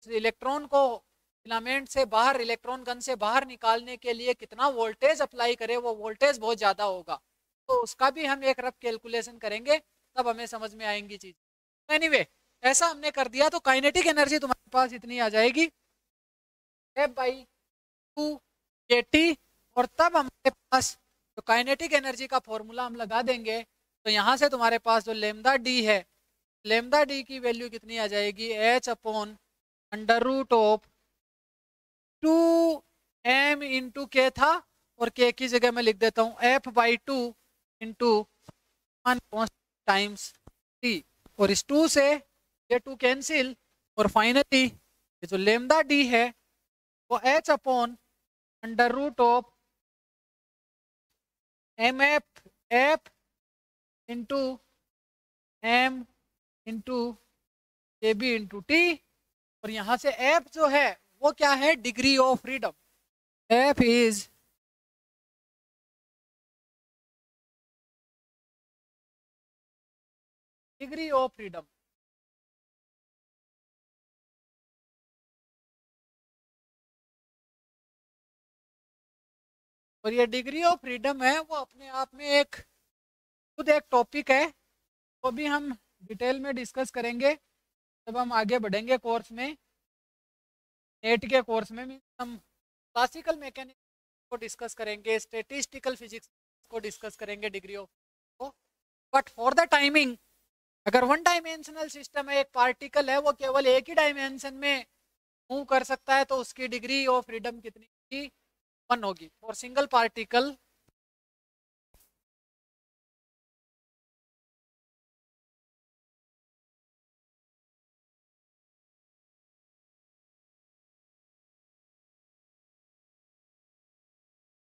S1: इलेक्ट्रॉन को फिलामेंट से बाहर, इलेक्ट्रॉन गन से बाहर निकालने के लिए कितना वोल्टेज अप्लाई करें, वो वोल्टेज बहुत ज्यादा होगा। तो उसका भी हम एक रफ कैलकुलेशन करेंगे, तब हमें समझ में आएंगी चीज। एनीवे, ऐसा हमने कर दिया तो काइनेटिक एनर्जी तुम्हारे पास इतनी आ जाएगी, F/2 kT। और तब हमारे पास तो काइनेटिक एनर्जी का फॉर्मूला हम लगा देंगे। तो यहाँ से तुम्हारे पास जो लेमदा डी है, लेमदा डी की वैल्यू कितनी आ जाएगी, H/√ऑफ 2m इंटू के था, और के की जगह मैं लिख देता हूँ F/2 इंटू टाइम्स टी। और इस 2 से ये 2 कैंसिल, और फाइनली ये जो लेमदा डी है वो H/√ऑफ एफ इंटू एम इंटू के बी इंटू टी। और यहाँ से एफ जो है वो क्या है, degree of freedom. F is degree of freedom. और ये डिग्री ऑफ फ्रीडम है वो अपने आप में एक खुद एक टॉपिक है, वो भी हम डिटेल में डिस्कस करेंगे जब हम आगे बढ़ेंगे कोर्स में। नेट के कोर्स में भी हम क्लासिकल मैकेनिक्स को डिस्कस करेंगे, स्टैटिस्टिकल फिजिक्स को डिस्कस करेंगे डिग्री ऑफ को। बट फॉर द टाइमिंग, अगर वन डायमेंशनल सिस्टम है, एक पार्टिकल है वो केवल एक ही डायमेंशन में मूव कर सकता है, तो उसकी डिग्री ऑफ फ्रीडम कितनी होगी? 1 होगी। For single particle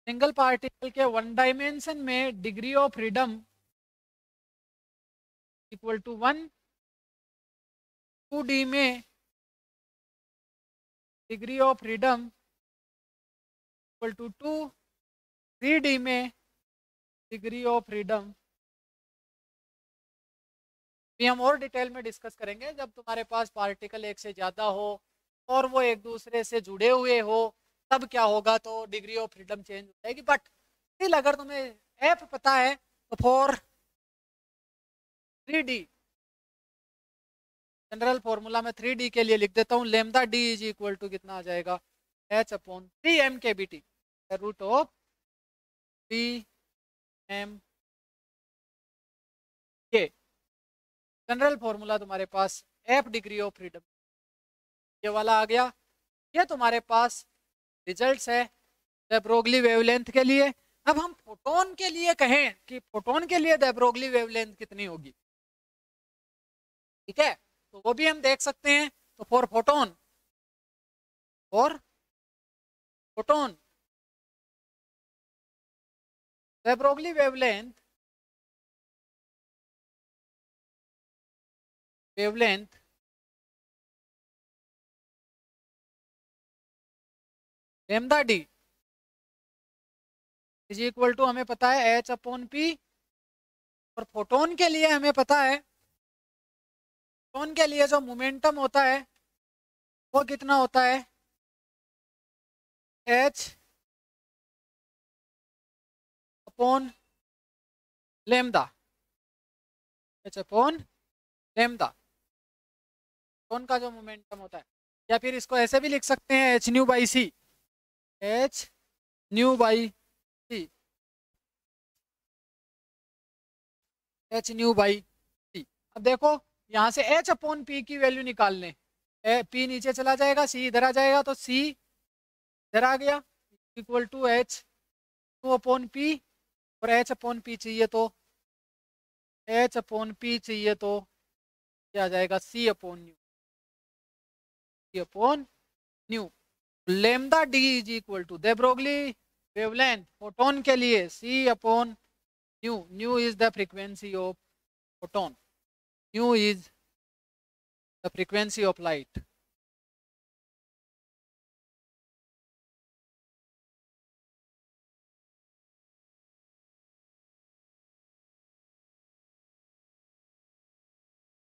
S1: single particle के वन डायमेंशन में degree of freedom equal to 1, 2D में degree of freedom equal to 2, 3D में डिग्री ऑफ फ्रीडम भी हम और डिटेल में डिस्कस करेंगे जब तुम्हारे पास पार्टिकल एक से ज़्यादा हो और वो एक दूसरे से जुड़े हुए हो, तब क्या होगा, तो डिग्री ऑफ फ्रीडम चेंज हो जाएगी। बट स्टिल अगर तुम्हें एफ पता है तो फॉर 3D जनरल फॉर्मूला में 3D के लिए लिख देता हूँ, lambda D is equal to कितना आ जाएगा? H/3m/BT root of 3m/K। General formula तुम्हारे पास एफ डिग्री ऑफ फ्रीडम ये वाला आ गया। ये तुम्हारे पास रिजल्ट्स है द ब्रोगली वेवलेंथ के लिए। अब हम फोटोन के लिए कहें कि फोटोन के लिए द ब्रोगली वेवलेंथ कितनी होगी, ठीक है, तो वो भी हम देख सकते हैं। तो for photon de Broglie wavelength lambda D is equal to, हमें पता है H/P। और फोटोन के लिए हमें पता है, फोटोन के लिए जो मोमेंटम होता है वो कितना होता है? H/लेमदा, H/लेमदा फोटोन का जो मोमेंटम होता है। या फिर इसको ऐसे भी लिख सकते हैं h/c, h/c, h/c। अब देखो यहाँ से H/P की वैल्यू निकाल लें, P नीचे चला जाएगा, C इधर आ जाएगा, तो C इधर आ गया इक्वल टू H/P। और H/P चाहिए तो क्या आ जाएगा? C/न्यू। Lambda D is equal to de Broglie wavelength photon के लिए C/न्यू। Nu is the frequency of photon, nu is the frequency of light.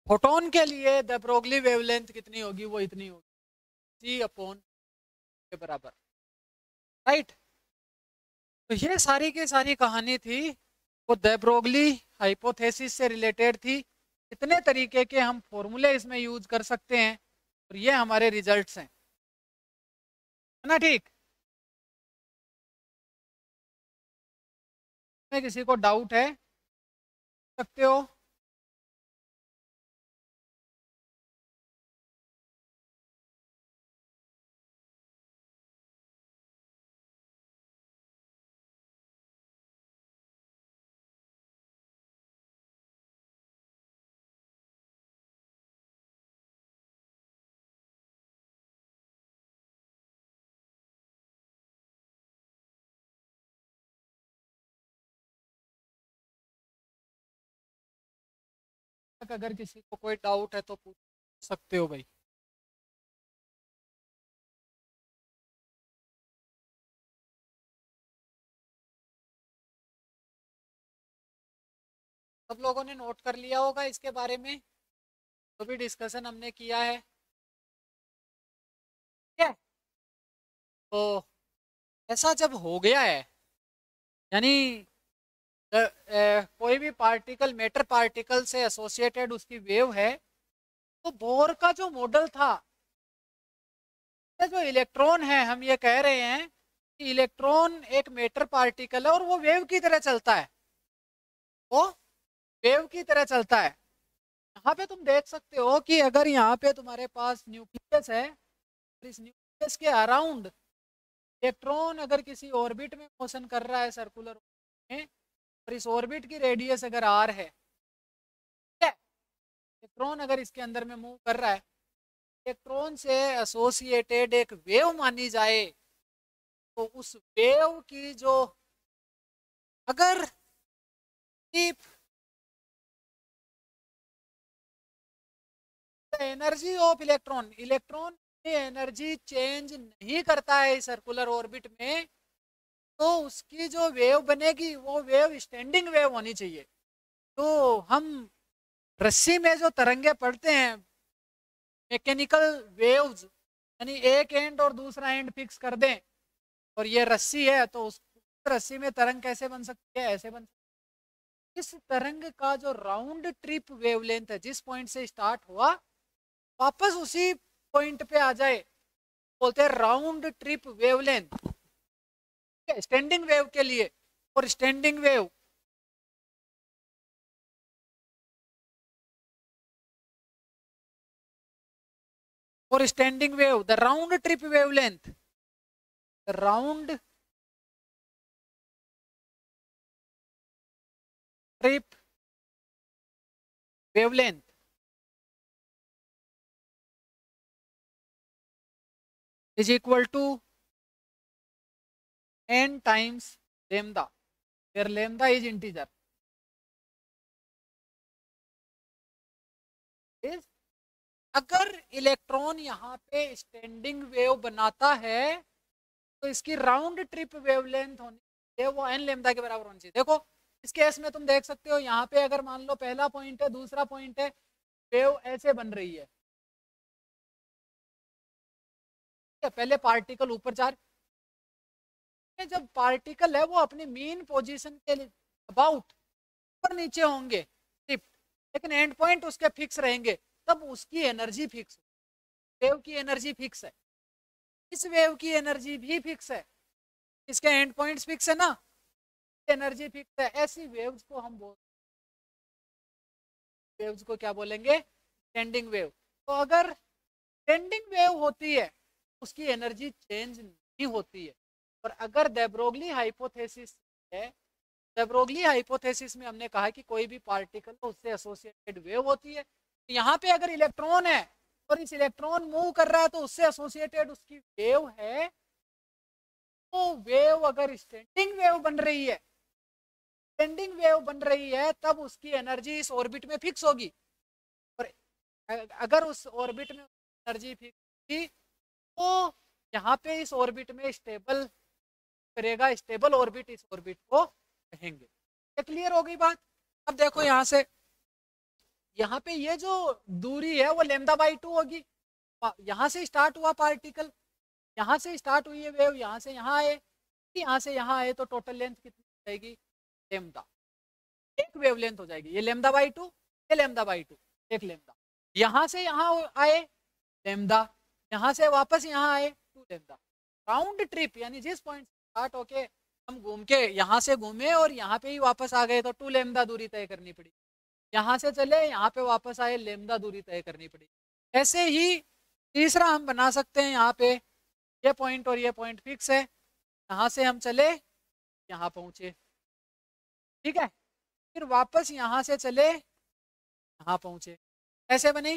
S1: Photon के लिए द ब्रोगली वेवलेंथ कितनी होगी? वो इतनी होगी, C/, के बराबर, राइट। तो ये सारी की सारी कहानी थी, वो द ब्रोगली हाइपोथेसिस से रिलेटेड थी। कितने तरीके के हम फॉर्मूले इसमें यूज कर सकते हैं, और ये हमारे रिजल्ट्स हैं, है ना, ठीक। में किसी को डाउट है सकते हो? अगर किसी को कोई डाउट है तो पूछ सकते हो भाई। सब लोगों ने नोट कर लिया होगा इसके बारे में, तो भी डिस्कशन हमने किया है, ठीक है। तो ऐसा जब हो गया है यानी कोई भी पार्टिकल मैटर पार्टिकल से एसोसिएटेड उसकी वेव है, तो बोर का जो मॉडल था, जो इलेक्ट्रॉन है, हम ये कह रहे हैं कि इलेक्ट्रॉन एक मैटर पार्टिकल है और वो वेव की तरह चलता है, वो वेव की तरह चलता है। यहाँ पे तुम देख सकते हो कि अगर यहाँ पे तुम्हारे पास न्यूक्लियस है, तो इस न्यूक्लियस के अराउंड इलेक्ट्रॉन अगर किसी ऑर्बिट में मोशन कर रहा है सर्कुलर में, और इस ऑर्बिट की रेडियस अगर आर है, ठीक है, इलेक्ट्रॉन अगर इसके अंदर में मूव कर रहा है, इलेक्ट्रॉन से एसोसिएटेड एक वेव मानी जाए, तो उस वेव की जो अगर एनर्जी ऑफ इलेक्ट्रॉन, इलेक्ट्रॉन की एनर्जी चेंज नहीं करता है सर्कुलर ऑर्बिट में, तो उसकी जो वेव बनेगी वो वेव स्टैंडिंग वेव होनी चाहिए। तो हम रस्सी में जो तरंगे पड़ते हैं, मैकेनिकल वेव्स, यानी एक एंड और दूसरा एंड फिक्स कर दें और ये रस्सी है, तो उस रस्सी में तरंग कैसे बन सकती है, ऐसे बन सकती है। इस तरंग का जो राउंड ट्रिप वेवलेंथ है, जिस पॉइंट से स्टार्ट हुआ वापस उसी पॉइंट पे आ जाए, बोलते हैं round trip wavelength, standing wave के लिए। और standing wave for standing wave, the round trip wavelength, the round trip wavelength is equal to n times lambda, where lambda is integer. is अगर इलेक्ट्रॉन यहाँ पे स्टैंडिंग वेव बनाता है, तो इसकी राउंड ट्रिप वेवलेंथ होनी चाहिए वो n लेमदा के बराबर होनी चाहिए। देखो इस केस में तुम देख सकते हो, यहाँ पे अगर मान लो पहला पॉइंट है, दूसरा पॉइंट है, वेव ऐसे बन रही है, पहले पार्टिकल ऊपर जा रहे, जब पार्टिकल है वो अपनी मीन पोजीशन के अबाउट ऊपर नीचे होंगे शिफ्ट, लेकिन एंड पॉइंट उसके फिक्स रहेंगे, तब उसकी एनर्जी फिक्स, वेव की एनर्जी फिक्स है, इस वेव की एनर्जी भी फिक्स है, इसके एंड पॉइंट्स फिक्स है ना, एनर्जी फिक्स है। ऐसी वेव्स को हम बोलते, वेव्स को क्या बोलेंगे, स्टैंडिंग वेव। तो अगर स्टैंडिंग वेव होती है उसकी एनर्जी चेंज नहीं होती है। और अगर दे ब्रोगली हाइपोथेसिस है, दे ब्रोगली हाइपोथेसिस में हमने कहा कि कोई भी पार्टिकल उससे एसोसिएटेड वेव होती है। तो यहाँ पे अगर इलेक्ट्रॉन है और इस इलेक्ट्रॉन मूव कर रहा है, तो उससे एसोसिएटेड उसकी वेव है, तो वेव अगर स्टैंडिंग वेव बन रही है, स्टैंडिंग वेव बन रही है, तब उसकी एनर्जी इस ऑर्बिट में फिक्स होगी। और अगर उस ऑर्बिट में एनर्जी फिक्स होगी, तो यहाँ पे इस ऑर्बिट में स्टेबल करेगा, स्टेबल ऑर्बिट इस ऑर्बिट को कहेंगे। ये क्लियर हो गई बात। अब देखो यहाँ से, यहाँ पे ये जो दूरी है वो लेमदा बाई 2 होगी। यहाँ से स्टार्ट हुआ पार्टिकल, यहाँ से स्टार्ट हुई है वेव, यहाँ से यहाँ आए, यहाँ से यहाँ आए, तो टोटल लेंथ कितनी हो जाएगी, लेमदा, एक वेवलेंथ हो जाएगी। ये लेमदा बाई 2, ये लेमदा बाई 2, एक लेमदा। यहाँ से यहाँ आए लेमदा, यहाँ से वापस यहाँ आए 2 लेमदा। राउंड ट्रिप यानी जिस पॉइंट स्टार्ट होके हम घूम के यहाँ से घूमे और यहाँ पे ही वापस आ गए, तो 2 लेमदा दूरी तय करनी पड़ी। यहाँ से चले यहाँ पे वापस आए, लेमदा दूरी तय करनी पड़ी। ऐसे ही तीसरा हम बना सकते हैं, यहाँ पे ये पॉइंट और ये पॉइंट फिक्स है, यहाँ से हम चले यहाँ पहुंचे, ठीक है, फिर वापस यहाँ से चले यहाँ पहुंचे, ऐसे बनी।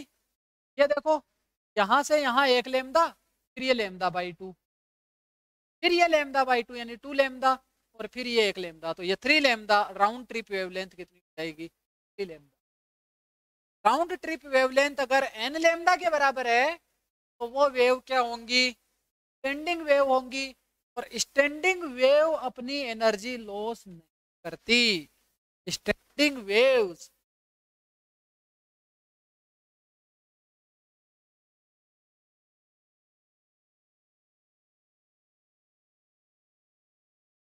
S1: ये देखो यहाँ से यहाँ एक लेमदा, फिर ये लेमदा बाई 2, फिर ये लेमदा बाई 2 यानी 2 लेमदा, और फिर ये एक लेमदा, तो ये 3 लेमदा। राउंड ट्रिप वेवलेंथ कितनी हो जाएगी, 3 लेमदा। राउंड ट्रिप वेवलेंथ अगर n लेमदा के बराबर है, तो वो वेव क्या होंगी, स्टैंडिंग वेव होंगी। और स्टैंडिंग वेव अपनी एनर्जी लॉस नहीं करती। Standing waves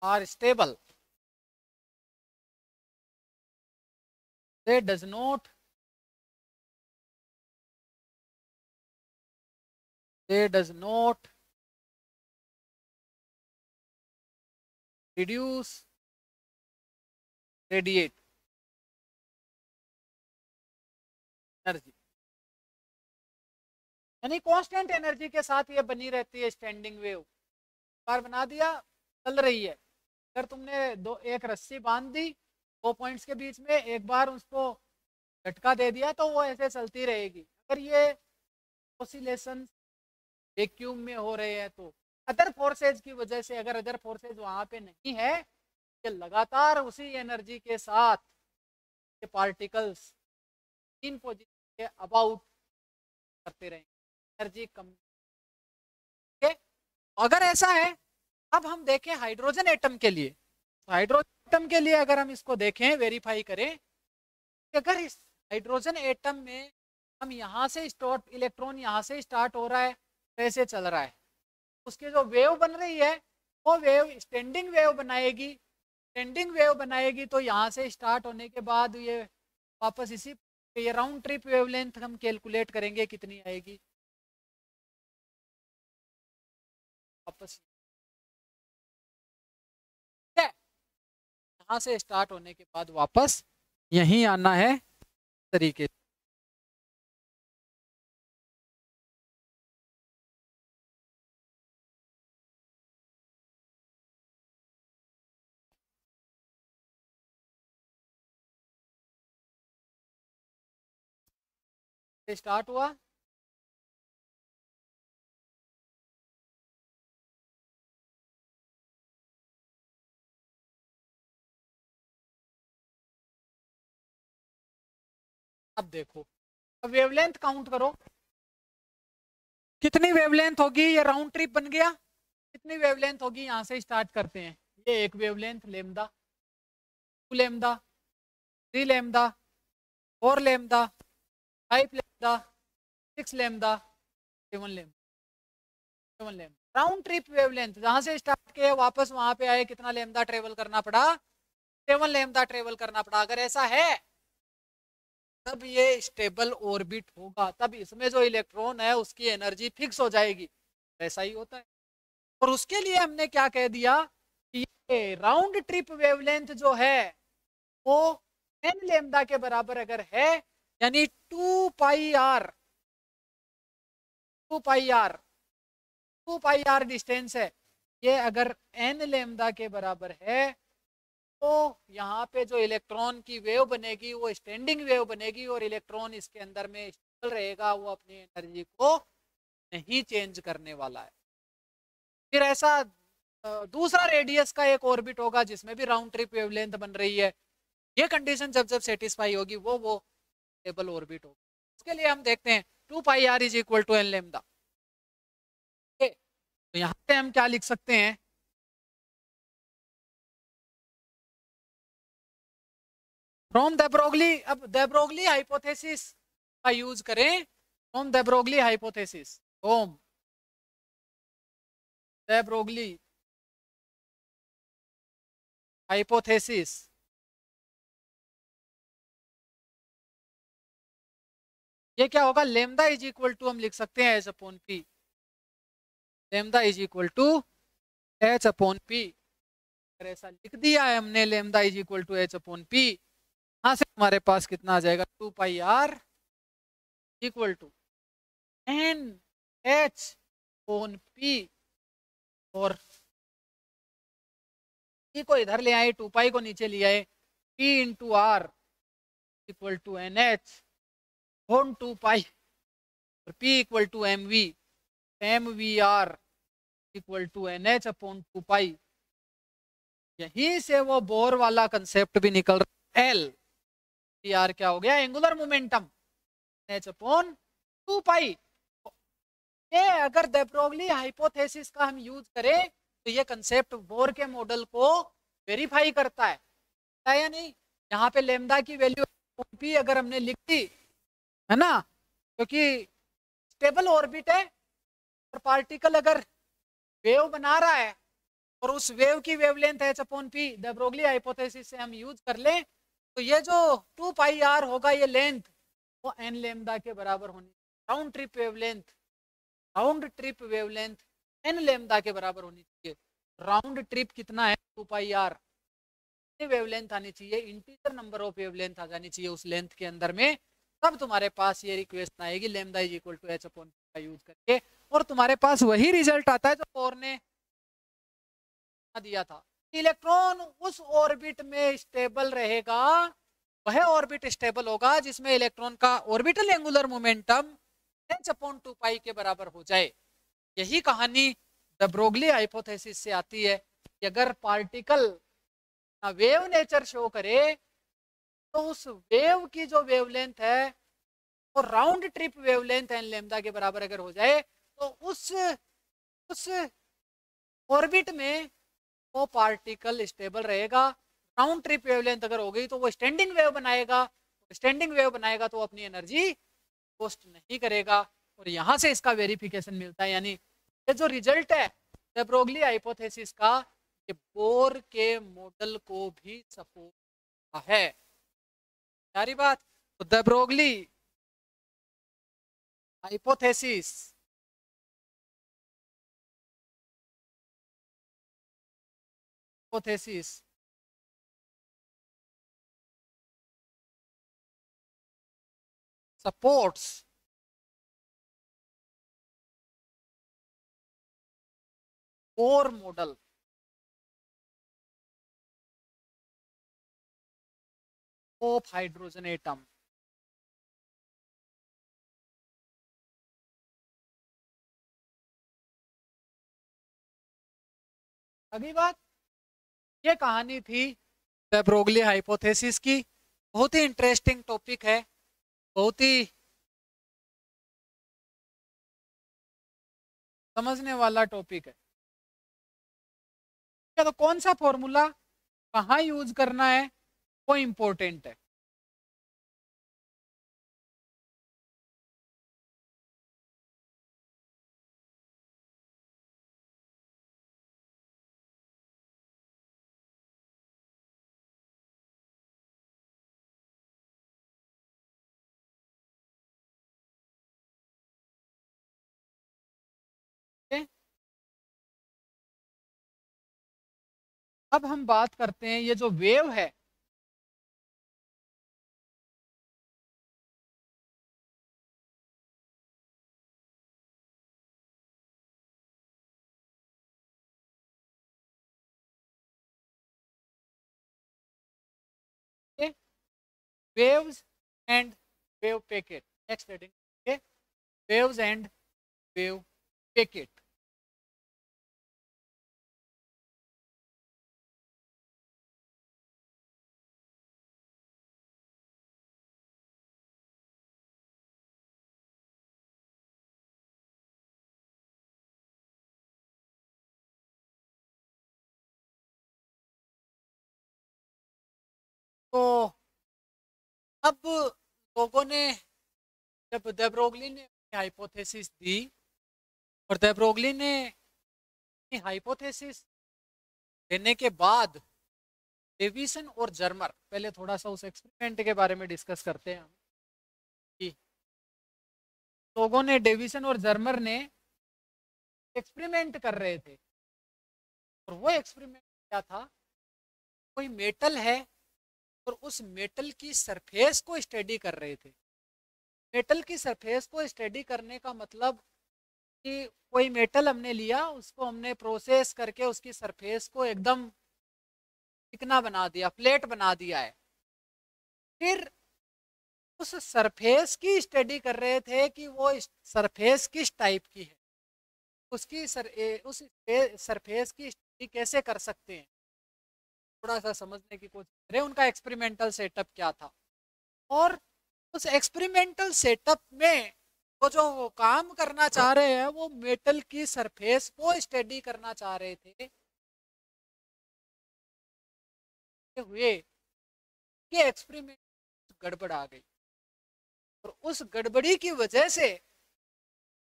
S1: are stable. they does not reduce radiate energy, यानी कांस्टेंट एनर्जी के साथ ये बनी रहती है स्टैंडिंग वेव। बार बना दिया, चल रही है। अगर तुमने एक रस्सी बांध दी 2 पॉइंट्स के बीच में, एक बार उसको झटका दे दिया तो वो ऐसे चलती रहेगी। अगर ये ऑसिलेशन वैक्यूम में हो रहे हैं तो अदर फोर्सेज की वजह से, अगर अदर फोर्सेज वहां पे नहीं है, ये लगातार उसी एनर्जी के साथ ये पार्टिकल्स इन पोजीशन के अबाउट करते रहेंगे, एनर्जी कम। अगर ऐसा है, अब हम देखें हाइड्रोजन एटम के लिए। तो हाइड्रोजन एटम के लिए अगर हम इसको देखें, वेरीफाई करें कि अगर इस हाइड्रोजन एटम में हम यहाँ से स्टार्ट, इलेक्ट्रॉन यहाँ से स्टार्ट हो रहा है, ऐसे चल रहा है, उसकी जो वेव बन रही है वो वेव स्टैंडिंग वेव बनाएगी। स्टैंडिंग वेव बनाएगी तो यहाँ से स्टार्ट होने के बाद ये वापस इसी, ये राउंड ट्रिप वेवलेंथ हम कैलकुलेट करेंगे कितनी आएगी, वापस यहाँ से स्टार्ट होने के बाद वापस यहीं आना है तरीके। स्टार्ट हुआ, अब देखो, अब वेवलेंथ काउंट करो कितनी वेवलेंथ होगी। ये राउंड ट्रिप बन गया, कितनी वेवलेंथ होगी, यहाँ से स्टार्ट करते हैं। ये एक wavelength lambda, 2 lambda, 3 lambda, 4 lambda, 5 lambda, 6 lambda, 7 lambda, 7 lambda. Round trip wavelength जहां से स्टार्ट किए वापस वहां पे आए, कितना लेमदा ट्रेवल करना पड़ा, 7 लेमदा ट्रेवल करना पड़ा। अगर ऐसा है तब ये स्टेबल ऑर्बिट होगा, तब इसमें जो इलेक्ट्रॉन है उसकी एनर्जी फिक्स हो जाएगी। ऐसा ही होता है। और उसके लिए हमने क्या कह दिया कि ये राउंड ट्रिप वेवलेंथ जो है वो n लेमदा के बराबर अगर है, यानी 2 pi R, 2 pi R, 2 pi R distance है, ये अगर n लेमदा के बराबर है तो यहाँ पे जो इलेक्ट्रॉन की वेव बनेगी वो स्टैंडिंग वेव बनेगी और इलेक्ट्रॉन इसके अंदर में स्टेबल रहेगा, वो अपनी एनर्जी को नहीं चेंज करने वाला है। फिर ऐसा दूसरा रेडियस का एक ऑर्बिट होगा जिसमें भी राउंड ट्रिप वेवलेंथ बन रही है। ये कंडीशन जब जब सेटिस्फाई होगी वो स्टेबल ऑर्बिट होगा। उसके लिए हम देखते हैं 2 pi R is equal to N lambda. तो यहाँ पे हम क्या लिख सकते हैं, फ्रॉम द ब्रोगली, अब द ब्रोगली हाइपोथेसिस का यूज करें, from the Broglie hypothesis, from the Broglie hypothesis, ये क्या होगा, लेमदा इज इक्वल टू हम लिख सकते हैं H upon P, lambda is equal to H upon P. अगर ऐसा लिख दिया है हमने lambda is equal to H upon P, यहां से हमारे पास कितना आ जाएगा, 2 pi R equal to N H upon P, और पी को इधर ले आए, 2 पाई को नीचे ले आए, p into r equal to N H upon 2 pi, और p equal to m v, m v r equal to N H upon 2 pi. यहीं से वो बोर वाला कंसेप्ट भी निकल रहा है, एल पी आर क्या हो गया, एंगुलर मोमेंटम एच अपॉन 2 पाई। ये अगर de Broglie हाइपोथेसिस का हम यूज करें तो ये कंसेप्ट बोर के मॉडल को वेरीफाई करता है या नहीं। यहाँ पे लेमदा की वैल्यू पी अगर हमने लिख दी है ना, क्योंकि स्टेबल ऑर्बिट है और पार्टिकल अगर वेव बना रहा है और उस वेव की wavelength H upon P, the Broglie hypothesis से हम यूज कर लें तो ये जो 2πr होगा ये लेंथ वो n लेमदा के बराबर होनी, round trip wavelength n lambda के बराबर होनी चाहिए। राउंड ट्रिप कितना है 2πr, वेवलेंथ आनी चाहिए, इंटीजर नंबर ऑफ वेवलेंथ आ जानी चाहिए उस लेंथ के अंदर में, तब तुम्हारे पास ये इक्वेशन आएगी lambda is equal to h upon का यूज करके, और तुम्हारे पास वही रिजल्ट आता है जो बोर ने दिया था। इलेक्ट्रॉन उस ऑर्बिट में स्टेबल रहेगा, वह ऑर्बिट स्टेबल होगा जिसमें इलेक्ट्रॉन का orbital angular momentum h upon 2π के बराबर हो जाए। यही कहानी द ब्रोगली हाइपोथेसिस से आती है कि अगर पार्टिकल वेव नेचर शो करे तो उस वेव की जो वेवलेंथ है वो round trip wavelength n lambda के बराबर अगर हो जाए तो उस ऑर्बिट में वो पार्टिकल स्टेबल रहेगा। राउंड ट्रिप वेवलेंथ अगर हो गई तो वो स्टैंडिंग वेव बनाएगा, स्टैंडिंग वेव बनाएगा तो अपनी एनर्जी पोस्ट नहीं करेगा, और यहां से इसका वेरिफिकेशन मिलता है। यानी ये जो रिजल्ट है द ब्रोगली हाइपोथेसिस का, ये बोर के मॉडल को भी सपोर्ट है। सारी बात तो the Broglie hypothesis supports Bohr model of hydrogen atom। अगली बात, ये कहानी थी द ब्रोगली हाइपोथेसिस की। बहुत ही इंटरेस्टिंग टॉपिक है, बहुत ही समझने वाला टॉपिक है। तो कौन सा फॉर्मूला कहाँ यूज करना है वो इंपॉर्टेंट है। अब हम बात करते हैं ये जो वेव है, waves and wave packet. Next heading waves and wave packet. तो अब लोगों ने जब द ब्रोगली ने हाइपोथेसिस दी और द ब्रोगली ने हाइपोथेसिस देने के बाद डेविसन और जर्मर, पहले थोड़ा सा उस एक्सपेरिमेंट के बारे में डिस्कस करते हैं हम कि लोगों ने डेविसन और जर्मर ने एक्सपेरिमेंट कर रहे थे, और वो एक्सपेरिमेंट क्या था, कोई मेटल है और उस मेटल की सरफेस को स्टडी कर रहे थे। मेटल की सरफेस को स्टडी करने का मतलब कि कोई मेटल हमने लिया, उसको हमने प्रोसेस करके उसकी सरफेस को एकदम चिकना बना दिया, फ्लैट बना दिया है। फिर उस सरफेस की स्टडी कर रहे थे कि वो सरफेस किस टाइप की है, उस सरफेस की स्टडी कैसे कर सकते हैं, थोड़ा सा समझने की कोशिश करें उनका एक्सपेरिमेंटल सेटअप क्या था। और उस एक्सपेरिमेंटल सेटअप में वो जो वो काम करना चाह रहे हैं वो मेटल की सरफेस को स्टडी करना चाह रहे थे, हुए कि एक्सपेरिमेंट गड़बड़ आ गई, और उस गड़बड़ी की वजह से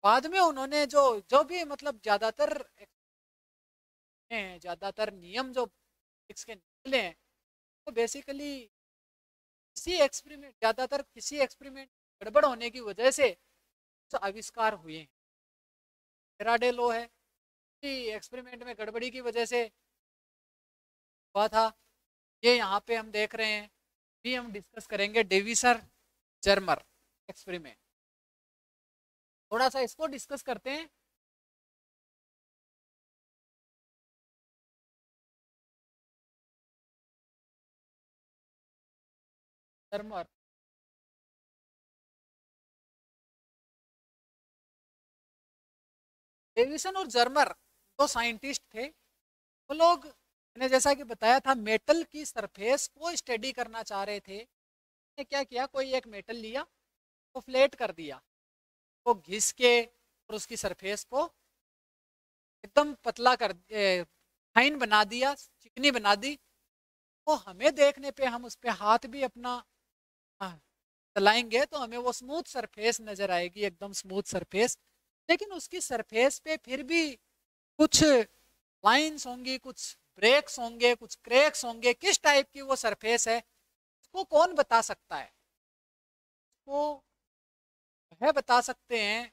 S1: बाद में उन्होंने जो जो भी मतलब ज्यादातर नियम जो इसके निकले हैं, तो बेसिकली किसी एक्सपेरिमेंट, ज़्यादातर किसी एक्सपेरिमेंट गड़बड़ होने की वजह से कुछ आविष्कार हुए हैं। फेराडे लॉ है कि एक्सपेरिमेंट में गड़बड़ी की वजह से हुआ था। ये यहाँ पे हम देख रहे हैं, भी हम डिस्कस करेंगे डेविसर जर्मर एक्सपेरिमेंट। थोड़ा सा इसको डिस्कस करते हैं। जर्मर, डेविसन और जर्मर दो साइंटिस्ट थे। वो लोग, मैंने जैसा कि बताया था, मेटल की सरफेस को स्टडी करना चाह रहे थे। ने क्या किया, कोई एक मेटल लिया, वो फ्लैट कर दिया, वो घिस के और उसकी सरफेस को एकदम पतला कर, फाइन बना दिया, चिकनी बना दी। वो हमें देखने पे, हम उस पे हाथ भी अपना चलाएंगे तो हमें वो स्मूथ सरफेस नजर आएगी, एकदम स्मूथ सरफेस। लेकिन उसकी सरफेस पे फिर भी कुछ लाइंस होंगी, कुछ ब्रेक्स होंगे, कुछ क्रैक्स होंगे। किस टाइप की वो सरफेस है, उसको कौन बता सकता है? वो वह बता सकते हैं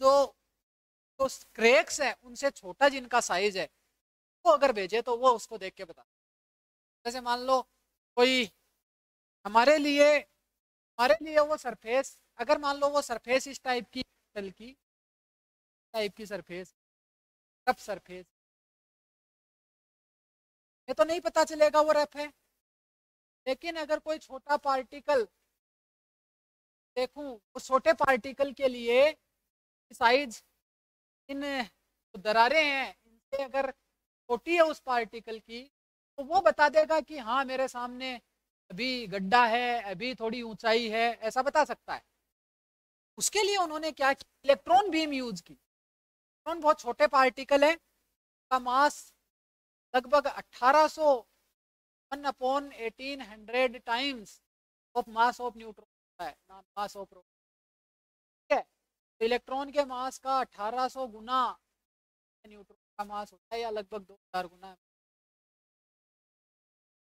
S1: जो तो क्रैक्स है उनसे छोटा जिनका साइज है, वो अगर भेजे तो वो उसको देख के बता। जैसे मान लो कोई हमारे लिए हमारे लिए वो सरफेस, अगर मान लो वो सरफेस इस टाइप की, मेटल की टाइप की सरफेस, रफ सरफेस, ये तो नहीं पता चलेगा वो रफ है। लेकिन अगर कोई छोटा पार्टिकल देखूं, उस छोटे पार्टिकल के लिए साइज, इन जो दरारें हैं इनसे अगर छोटी है उस पार्टिकल की, तो वो बता देगा कि हाँ मेरे सामने अभी गड्ढा है, अभी थोड़ी ऊंचाई है, ऐसा बता सकता है। उसके लिए उन्होंने क्या किया, इलेक्ट्रॉन बीम यूज की। इलेक्ट्रॉन बहुत छोटे पार्टिकल है, का मास लगभग 1800 1/1800 times of mass of neutron है, मास ऑफ, ठीक है। तो इलेक्ट्रॉन के मास का 1800 गुना न्यूट्रॉन का मास होता है, या लगभग 2000 गुना।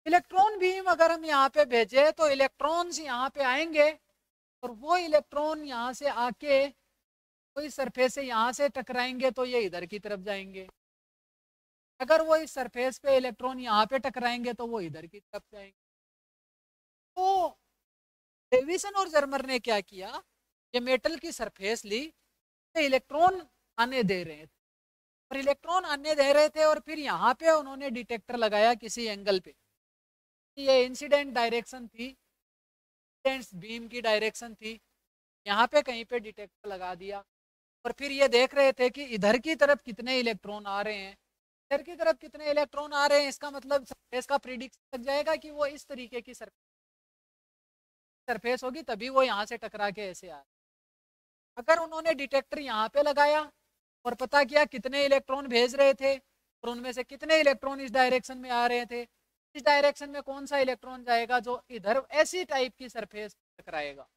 S1: इलेक्ट्रॉन बीम अगर हम यहाँ पे भेजे तो इलेक्ट्रॉन्स यहाँ पे आएंगे, और वो इलेक्ट्रॉन यहाँ से आके कोई सरफेस से यहाँ से टकराएंगे तो ये इधर की तरफ जाएंगे। अगर वो इस सरफेस पे इलेक्ट्रॉन यहाँ पे टकराएंगे तो वो इधर की तरफ जाएंगे। तो डेविसन और जर्मर ने क्या किया, ये मेटल की सरफेस ली, तो इलेक्ट्रॉन आने दे रहे थे, और इलेक्ट्रॉन आने दे रहे थे, और फिर यहाँ पे उन्होंने डिटेक्टर लगाया किसी एंगल पे। ये इंसिडेंट डायरेक्शन थी, बीम की डायरेक्शन थी। यहाँ पे कहीं पे डिटेक्टर लगा दिया, और फिर ये देख रहे थे कि इधर की तरफ कितने इलेक्ट्रॉन आ रहे हैं, इधर की तरफ कितने इलेक्ट्रॉन आ रहे हैं। इसका मतलब सरफेस का प्रिडिक्शन लग जाएगा कि वो इस तरीके की सरफेस होगी, तभी वो यहाँ से टकरा के ऐसे आ। अगर उन्होंने डिटेक्टर यहाँ पे लगाया और पता किया कितने इलेक्ट्रॉन भेज रहे थे, और उनमें से कितने इलेक्ट्रॉन इस डायरेक्शन में आ रहे थे, इस डायरेक्शन में कौन सा इलेक्ट्रॉन जाएगा जो इधर ऐसी टाइप की सरफेस टकराएगा,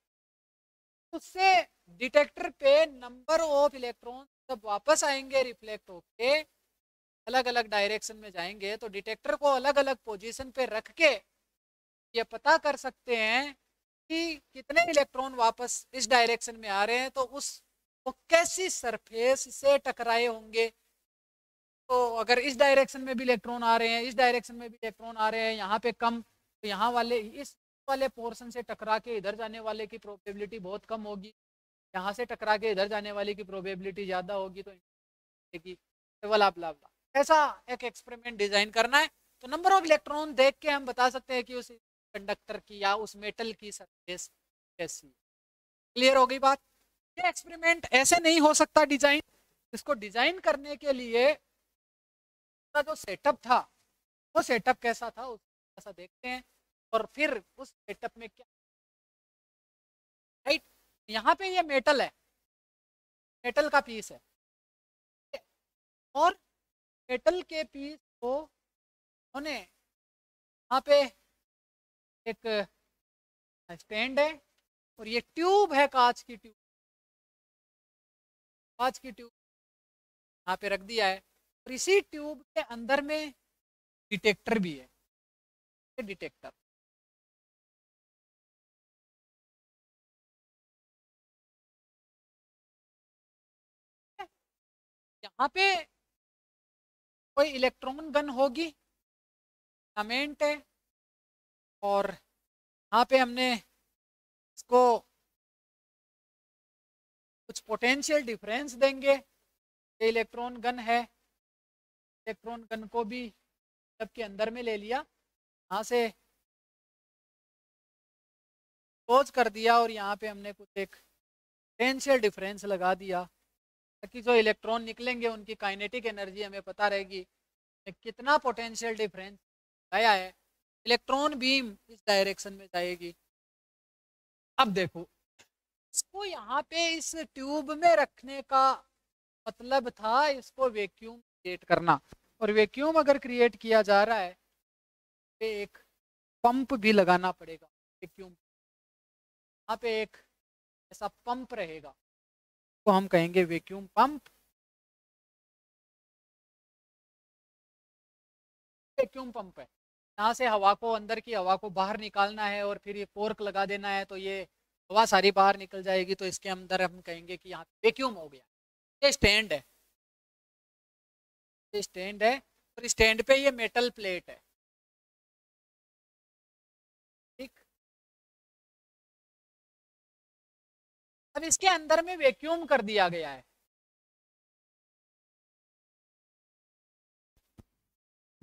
S1: उससे डिटेक्टर पे नंबर ऑफ इलेक्ट्रॉन जब वापस आएंगे रिफ्लेक्ट होके, अलग अलग डायरेक्शन में जाएंगे, तो डिटेक्टर को अलग अलग पोजीशन पे रख के ये पता कर सकते हैं कि कितने इलेक्ट्रॉन वापस इस डायरेक्शन में आ रहे हैं, तो उस वो कैसी सरफेस से टकराए होंगे। तो अगर इस डायरेक्शन में भी इलेक्ट्रॉन आ रहे हैं, इस डायरेक्शन में भी इलेक्ट्रॉन आ रहे हैं, यहाँ पे कम, तो यहाँ वाले इस वाले पोर्शन से टकरा के इधर जाने वाले की प्रोबेबिलिटी बहुत कम होगी, यहाँ से टकरा के इधर जाने वाले की प्रोबेबिलिटी ज़्यादा होगी। तो वाला ऐसा एक एक्सपेरिमेंट डिजाइन करना है। तो नंबर ऑफ इलेक्ट्रॉन देख के हम बता सकते हैं कि उस कंडक्टर की या उस मेटल की सरफेस कैसी। क्लियर हो गई बात? ये एक्सपेरिमेंट ऐसे नहीं हो सकता डिजाइन। इसको डिजाइन करने के लिए का जो सेटअप था, वो सेटअप कैसा था ऐसा देखते हैं, और फिर उस सेटअप में क्या, राइट। यहाँ पे ये मेटल है, मेटल का पीस है, और मेटल के पीस को उन्होंने यहाँ पे एक स्टैंड है, और ये ट्यूब है, कांच की ट्यूब, कांच की ट्यूब यहाँ पे रख दिया है, और इसी ट्यूब के अंदर में डिटेक्टर भी है, डिटेक्टर। यहाँ पे कोई इलेक्ट्रॉन गन होगी, फिलामेंट है, और यहाँ पे हमने इसको कुछ पोटेंशियल डिफरेंस देंगे। ये इलेक्ट्रॉन गन है, इलेक्ट्रॉन गन को भी सबके अंदर में ले लिया, यहाँ से क्लोज कर दिया, और यहाँ पे हमने कुछ एक पोटेंशियल डिफरेंस लगा दिया, ताकि जो इलेक्ट्रॉन निकलेंगे उनकी काइनेटिक एनर्जी हमें पता रहेगी कितना पोटेंशियल डिफरेंस आया है। इलेक्ट्रॉन बीम इस डायरेक्शन में जाएगी। अब देखो, इसको यहाँ पे इस ट्यूब में रखने का मतलब था इसको वैक्यूम क्रिएट करना, और वैक्यूम अगर क्रिएट किया जा रहा है तो एक पंप भी लगाना पड़ेगा। वैक्यूम यहाँ पे एक ऐसा पंप रहेगा, तो हम कहेंगे वैक्यूम पंप। वैक्यूम पंप है, यहाँ से हवा को, अंदर की हवा को बाहर निकालना है, और फिर ये कोर्क लगा देना है, तो ये हवा सारी बाहर निकल जाएगी। तो इसके अंदर हम कहेंगे कि यहाँ वैक्यूम हो गया। ये स्टैंड है, ये स्टैंड है, और स्टैंड पे ये मेटल प्लेट है, ठीक। अब इसके अंदर में वैक्यूम कर दिया गया है।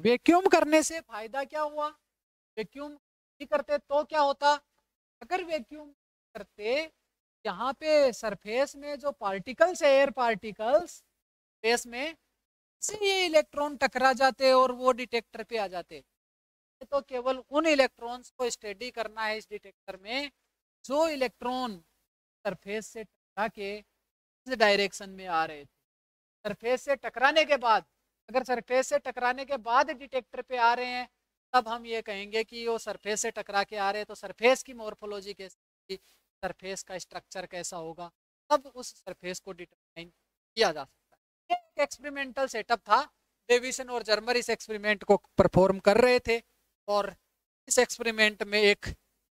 S1: वैक्यूम करने से फायदा क्या हुआ? वैक्यूम नहीं करते तो क्या होता? अगर वैक्यूम करते, यहाँ पे सरफेस में जो पार्टिकल्स है, एयर पार्टिकल्स स्पेस में से ये इलेक्ट्रॉन टकरा जाते और वो डिटेक्टर पे आ जाते। तो केवल उन इलेक्ट्रॉन्स को स्टडी करना है इस डिटेक्टर में जो इलेक्ट्रॉन सरफेस से टकरा के इस डायरेक्शन में आ रहे थे। सरफेस से टकराने के बाद, अगर सरफेस से टकराने के बाद डिटेक्टर पे आ रहे हैं, तब हम ये कहेंगे कि वो सरफेस से टकरा के आ रहे हैं, तो सरफेस की मॉर्फोलॉजी कैसी, सरफेस का स्ट्रक्चर कैसा होगा, तब उस सरफेस को डिटरमाइन किया जा सकता है। ये एक एक्सपेरिमेंटल सेटअप था। डेविसन और जर्मर इस एक्सपेरिमेंट को परफॉर्म कर रहे थे, और इस एक्सपेरिमेंट में एक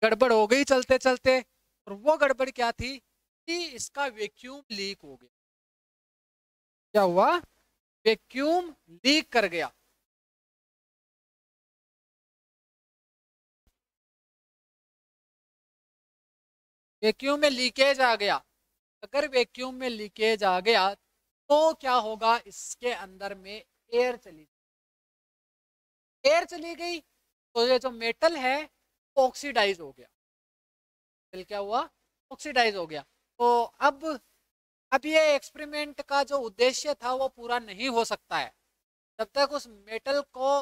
S1: गड़बड़ हो गई चलते चलते, और वो गड़बड़ क्या थी कि इसका वैक्यूम लीक हो गया। क्या हुआ? वैक्यूम लीक कर गया। वैक्यूम में लीकेज आ गया। अगर वैक्यूम में लीकेज आ गया तो क्या होगा? इसके अंदर में एयर चली, एयर चली गई तो ये जो मेटल है ऑक्सीडाइज हो गया। मेटल क्या हुआ? ऑक्सीडाइज हो गया। तो अब ये एक्सपेरिमेंट का जो उद्देश्य था वो पूरा नहीं हो सकता है जब तक उस मेटल को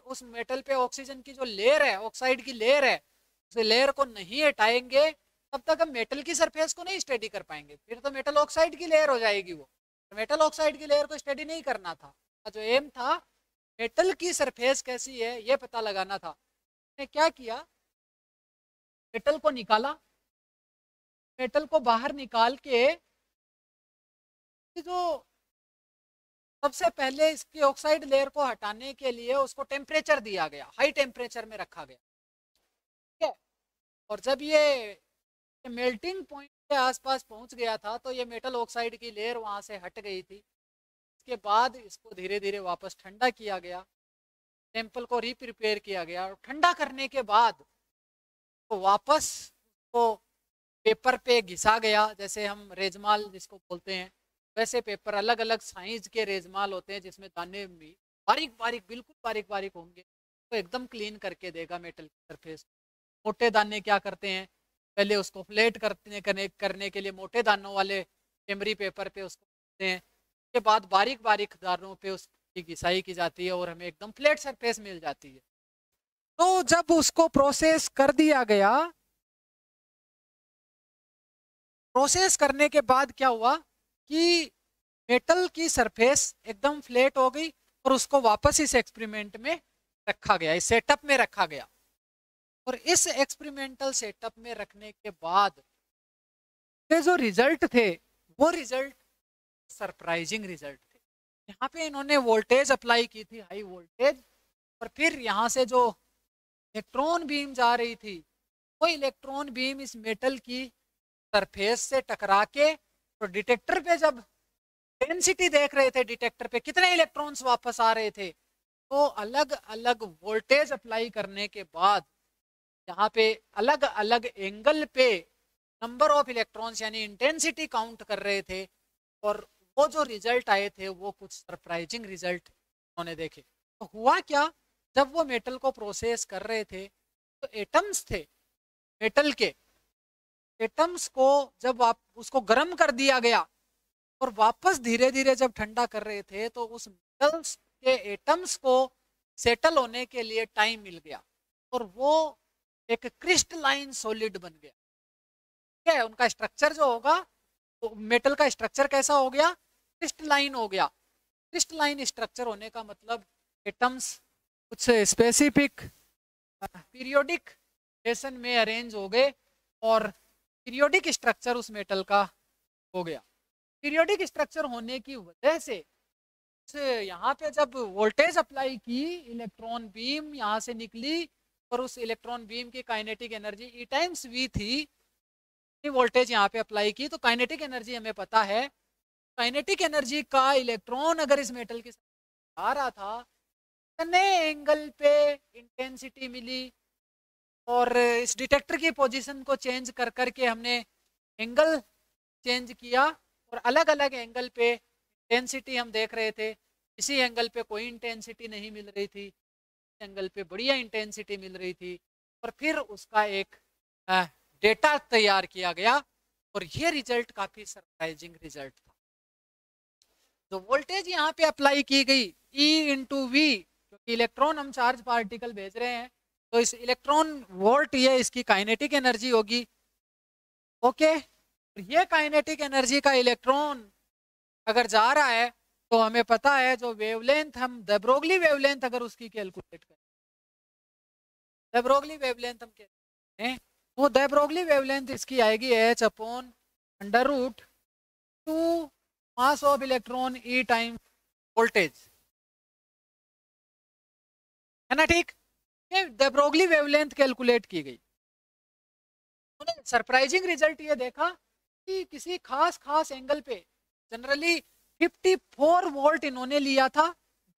S1: उस मेटल पे ऑक्सीजन की जो लेयर है, ऑक्साइड की लेयर है, उस लेयर को नहीं हटाएंगे तब तक हम मेटल की सरफेस को नहीं स्टडी कर पाएंगे। फिर तो मेटल ऑक्साइड की लेयर हो जाएगी वो। तो मेटल ऑक्साइड की लेयर को स्टडी नहीं करना था। जो एम था मेटल की सरफेस कैसी है ये पता लगाना था। ने क्या किया? मेटल को निकाला, मेटल को बाहर निकाल के जो सबसे पहले इसकी ऑक्साइड लेयर को हटाने के लिए उसको टेम्परेचर दिया गया, हाई टेम्परेचर में रखा गया, ठीक है। और जब ये मेल्टिंग पॉइंट के आसपास पहुंच गया था तो ये मेटल ऑक्साइड की लेयर वहां से हट गई थी। इसके बाद इसको धीरे धीरे वापस ठंडा किया गया, सैंपल को रिप्रिपेयर किया गया, और ठंडा करने के बाद तो वापस को पेपर पे घिसा गया। जैसे हम रेजमाल जिसको बोलते हैं, वैसे पेपर, अलग अलग साइज के रेजमाल होते हैं जिसमें दाने भी बारीक बारीक, बिल्कुल बारीक बारीक होंगे, तो एकदम क्लीन करके देगा मेटल की सरफेस। मोटे दाने क्या करते हैं? पहले उसको फ्लैट करने के लिए मोटे दानों वाले एमरी पेपर पे उसको करते हैं, उसके बाद बारीक बारीक दानों पे उसकी घिसाई की जाती है और हमें एकदम फ्लैट सरफेस मिल जाती है। तो जब उसको प्रोसेस कर दिया गया, प्रोसेस करने के बाद क्या हुआ कि मेटल की सरफेस एकदम फ्लैट हो गई, और उसको वापस इस एक्सपेरिमेंट में रखा गया, इस सेटअप में रखा गया। और इस एक्सपेरिमेंटल सेटअप में रखने के बाद के जो रिजल्ट थे वो रिजल्ट सरप्राइजिंग रिजल्ट थे। यहाँ पे इन्होंने वोल्टेज अप्लाई की थी, हाई वोल्टेज, और फिर यहाँ से जो इलेक्ट्रॉन बीम जा रही थी वो इलेक्ट्रॉन बीम इस मेटल की सरफेस से टकरा के, तो डिटेक्टर पे जब डेंसिटी देख रहे थे डिटेक्टर पे, कितने इलेक्ट्रॉन्स वापस आ रहे थे। तो अलग अलग वोल्टेज अप्लाई करने के बाद यहाँ पे अलग अलग एंगल पे नंबर ऑफ इलेक्ट्रॉन्स यानी इंटेंसिटी काउंट कर रहे थे, और वो जो रिजल्ट आए थे वो कुछ सरप्राइजिंग रिजल्ट उन्होंने देखे। तो हुआ क्या, जब वो मेटल को प्रोसेस कर रहे थे तो एटम्स थे मेटल के, एटम्स को जब आप उसको गर्म कर दिया गया और वापस धीरे धीरे जब ठंडा कर रहे थे तो उस मेटल्स के एटम्स को सेटल होने के लिए टाइम मिल गया और वो एक क्रिस्टलाइन सॉलिड बन गया। ठीक है, उनका स्ट्रक्चर जो होगा तो मेटल का स्ट्रक्चर कैसा हो गया, क्रिस्टलाइन हो गया। क्रिस्टलाइन स्ट्रक्चर होने का मतलब एटम्स कुछ स्पेसिफिक पीरियोडिक फैशन में अरेंज हो गए और पीरियोडिक स्ट्रक्चर उस मेटल का हो गया। पीरियोडिक स्ट्रक्चर होने की वजह से यहाँ पे जब वोल्टेज अप्लाई की, इलेक्ट्रॉन बीम यहाँ से निकली और उस इलेक्ट्रॉन बीम की kinetic energy e times v थी, वोल्टेज यहाँ पे अप्लाई की तो काइनेटिक एनर्जी हमें पता है। काइनेटिक एनर्जी का इलेक्ट्रॉन अगर इस मेटल के साथ आ रहा था, नए एंगल पे इंटेंसिटी मिली और इस डिटेक्टर की पोजीशन को चेंज कर करके हमने एंगल चेंज किया और अलग अलग एंगल पे इंटेंसिटी हम देख रहे थे। इसी एंगल पे कोई इंटेंसिटी नहीं मिल रही थी, एंगल पे बढ़िया इंटेंसिटी मिल रही थी, और फिर उसका एक डेटा तैयार किया गया और ये रिजल्ट काफी सरप्राइजिंग रिजल्ट था। जो वोल्टेज यहाँ पे अप्लाई की गई E इंटू वी, क्योंकि इलेक्ट्रॉन हम चार्ज पार्टिकल भेज रहे हैं तो इस इलेक्ट्रॉन वोल्ट ये इसकी काइनेटिक एनर्जी होगी। ओके, ये काइनेटिक एनर्जी का इलेक्ट्रॉन अगर जा रहा है तो हमें पता है जो वेवलेंथ हम द ब्रोगली वेवलेंथ अगर उसकी कैलकुलेट करें, द ब्रोगली वेवलेंथ हम कहते हैं वो द ब्रोगली वेवलेंथ इसकी आएगी h upon under root 2 mass of electron E time voltage, है ना। ठीक, ये द ब्रोगली वेवलेंथ कैलकुलेट की गई। सरप्राइजिंग रिजल्ट ये देखा कि किसी खास खास एंगल पे जनरली 54 वोल्ट इन्होंने लिया था।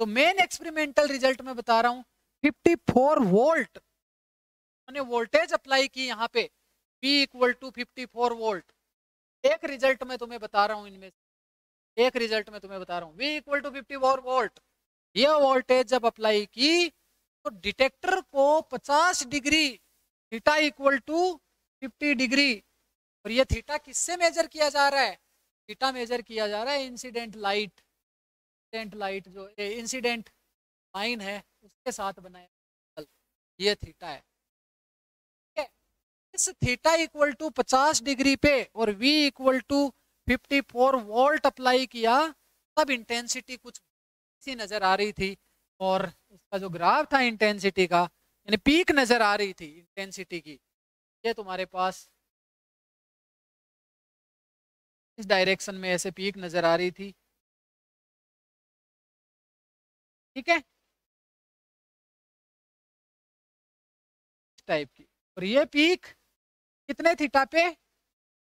S1: तो मेन एक्सपेरिमेंटल रिजल्ट में बता रहा हूं 54 वोल्ट उन्होंने वोल्टेज अप्लाई की यहाँ पे V इक्वल टू 54 वोल्ट। एक रिजल्ट में तुम्हें बता रहा हूं, इनमें एक रिजल्ट में तुम्हें बता रहा हूं V इक्वल टू 54 वोल्ट। ये वोल्टेज जब अप्लाई की तो डिटेक्टर को 50 degree theta equal to 50 degree, और ये थीटा किससे मेजर किया जा रहा है, थीटा मेजर किया जा रहा है इंसिडेंट लाइट, जो इंसिडेंट लाइन है उसके साथ बनाया, ये थीटा है। इस थीटा इक्वल टू 50 डिग्री पे और V equal to 54 volt apply किया, तब इंटेंसिटी कुछ सी नजर आ रही थी और उसका जो ग्राफ था इंटेंसिटी का, यानी पीक नजर आ रही थी इंटेंसिटी की, ये तुम्हारे पास इस डायरेक्शन में ऐसे पीक नजर आ रही थी। ठीक है, इस टाइप की, और ये पीक कितने थीटा पे,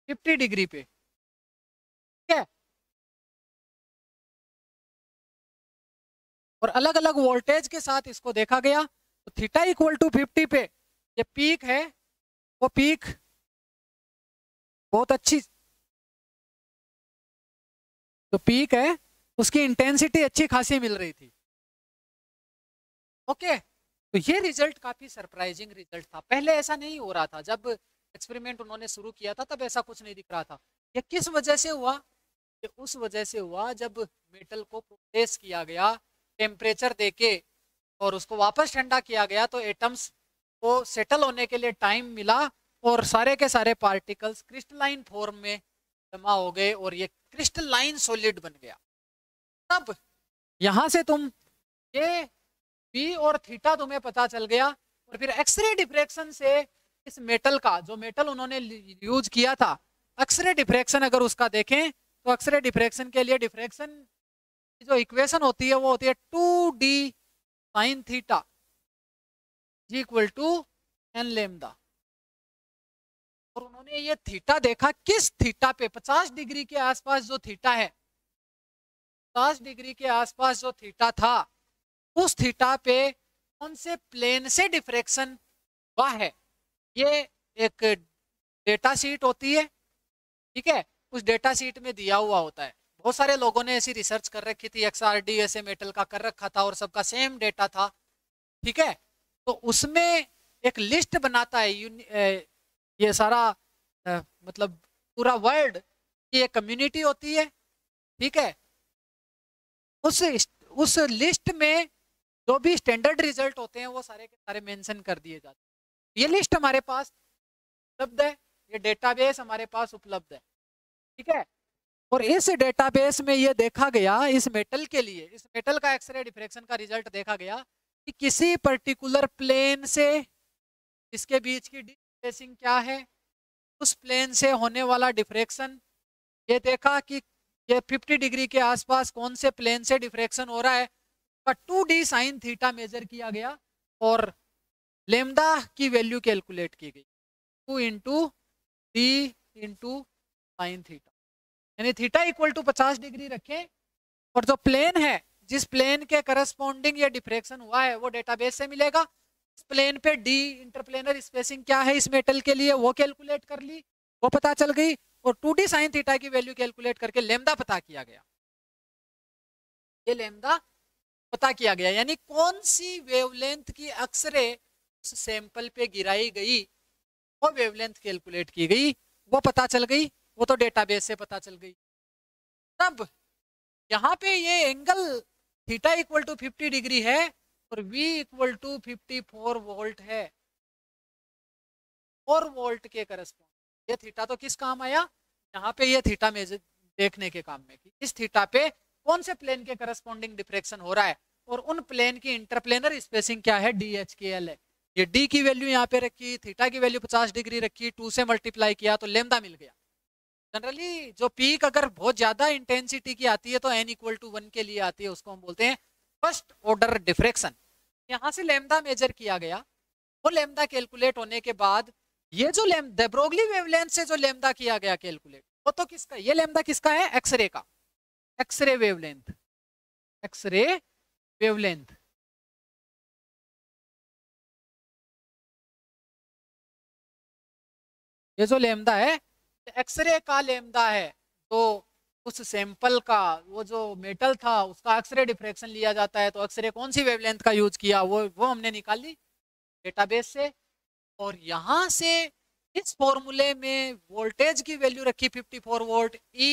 S1: 50 डिग्री पे। ठीक है, और अलग अलग वोल्टेज के साथ इसको देखा गया तो थीटा इक्वल टू 50 पे ये पीक है, वो पीक बहुत अच्छी, तो पीक है उसकी इंटेंसिटी अच्छी खासी मिल रही थी। ओके, तो ये रिजल्ट काफी सरप्राइजिंग रिजल्ट था, पहले ऐसा नहीं हो रहा था। जब एक्सपेरिमेंट उन्होंने शुरू किया था तब ऐसा कुछ नहीं दिख रहा था। ये किस वजह से हुआ, ये उस वजह से हुआ जब मेटल को प्रोसेस किया गया टेम्परेचर देके और उसको वापस ठंडा किया गया तो एटम्स को सेटल होने के लिए टाइम मिला और सारे के सारे पार्टिकल्स क्रिस्टलाइन फॉर्म में जमा हो गए और ये क्रिस्टलाइन सॉलिड बन गया। तब यहां से तुम ये V और थीटा तुम्हें पता चल गया, और फिर एक्सरे डिफ्रैक्शन से इस मेटल का, जो मेटल उन्होंने यूज किया था, एक्सरे डिफ्रैक्शन अगर उसका देखें तो एक्सरे डिफ्रैक्शन के लिए डिफ्रैक्शन की जो इक्वेशन होती है वो होती है 2D sin थीटा जी इक्वल टू एन लेमदा। और उन्होंने ये थीटा देखा, किस थीटा पे, 50 डिग्री के आसपास जो थीटा है 50 डिग्री के आसपास जो थीटा था, उस थीटा पे कौन से प्लेन से डिफ्रेक्शन हुआ है, ये एक डेटा शीट होती है, ठीक है। उस डेटा शीट में दिया हुआ होता है। बहुत सारे लोगों ने ऐसी रिसर्च कर रखी थी, XRD ऐसे मेटल का कर रखा था और सबका सेम डेटा था, ठीक है। तो उसमें एक लिस्ट बनाता है ये सारा मतलब पूरा वर्ल्ड की एक कम्युनिटी होती है, ठीक है। उस लिस्ट में जो भी स्टैंडर्ड रिजल्ट होते हैं वो सारे के सारे मेंशन कर दिए जाते हैं। ये लिस्ट हमारे पास उपलब्ध है, ये डेटाबेस हमारे पास उपलब्ध है, ठीक है। और इस डेटाबेस में ये देखा गया, इस मेटल के लिए, इस मेटल का एक्सरे डिफ्रेक्शन का रिजल्ट देखा गया कि किसी पर्टिकुलर प्लेन से इसके बीच की स्पेसिंग क्या है, उस प्लेन से होने वाला डिफ्रेक्शन, ये देखा कि ये 50 डिग्री के आसपास कौन से प्लेन से डिफ्रेक्शन हो रहा है, का 2D साइन थीटा मेजर किया गया और लेमदा की वैल्यू कैलकुलेट की गई, 2 into D into sine theta, यानी थीटा इक्वल टू 50 डिग्री रखें और जो प्लेन है, जिस प्लेन के करस्पॉन्डिंग ये डिफ्रेक्शन हुआ है वो डेटाबेस से मिलेगा। इस प्लेन पे डी इंटरप्लेनर स्पेसिंग क्या है इस मेटल के लिए वो कैलकुलेट कर ली, वो पता चल गई, और 2D साइन थीटा की वैल्यू कैलकुलेट करके लेमदा पता किया गया, ये लेमदा पता किया गया। यानी कौन सी वेवलेंथ की एक्सरे उस सैंपल पे गिराई गई, वो वेवलेंथ कैलकुलेट की गई, वो पता चल गई, वो तो डेटाबेस से पता चल गई। तब यहाँ पे ये angle theta equal to 50 degree है और V इक्वल टू 54 वोल्ट है, 4 वोल्ट के करस्पॉन्ड। ये थीटा तो किस काम आया, यहाँ पे ये थीटा मेजर देखने के काम में कि इस थीटा पे कौन से प्लेन के करस्पॉन्डिंग डिफ्रेक्शन हो रहा है और उन प्लेन की इंटरप्लेनर स्पेसिंग क्या है, DHKL है। ये D की वैल्यू यहाँ पे रखी, थीटा की वैल्यू 50 डिग्री रखी, 2 से मल्टीप्लाई किया तो लेमदा मिल गया। जनरली जो पीक अगर बहुत ज्यादा इंटेंसिटी की आती है तो n इक्वल टू 1 के लिए आती है, उसको हम बोलते हैं फर्स्ट ऑर्डर डिफ्रेक्शन। यहाँ से लेमदा मेजर किया गया, वो लेमदा कैलकुलेट होने के बाद ये जो de Broglie वेवलेंथ से जो लेमदा किया गया कैलकुलेट, वो तो किसका, ये लेमदा किसका है, एक्सरे का, एक्सरे वेवलेंथ, एक्सरे वेवलेंथ। ये जो लेमदा है एक्सरे का लेमदा है, तो उस सैंपल का वो जो मेटल था उसका एक्सरे डिफ्रेक्शन लिया जाता है, तो एक्सरे कौन सी वेवलेंथ का यूज किया वो हमने निकाली डेटाबेस से, और यहां से इस फॉर्मूले में वोल्टेज की वैल्यू रखी 54 वोल्ट, E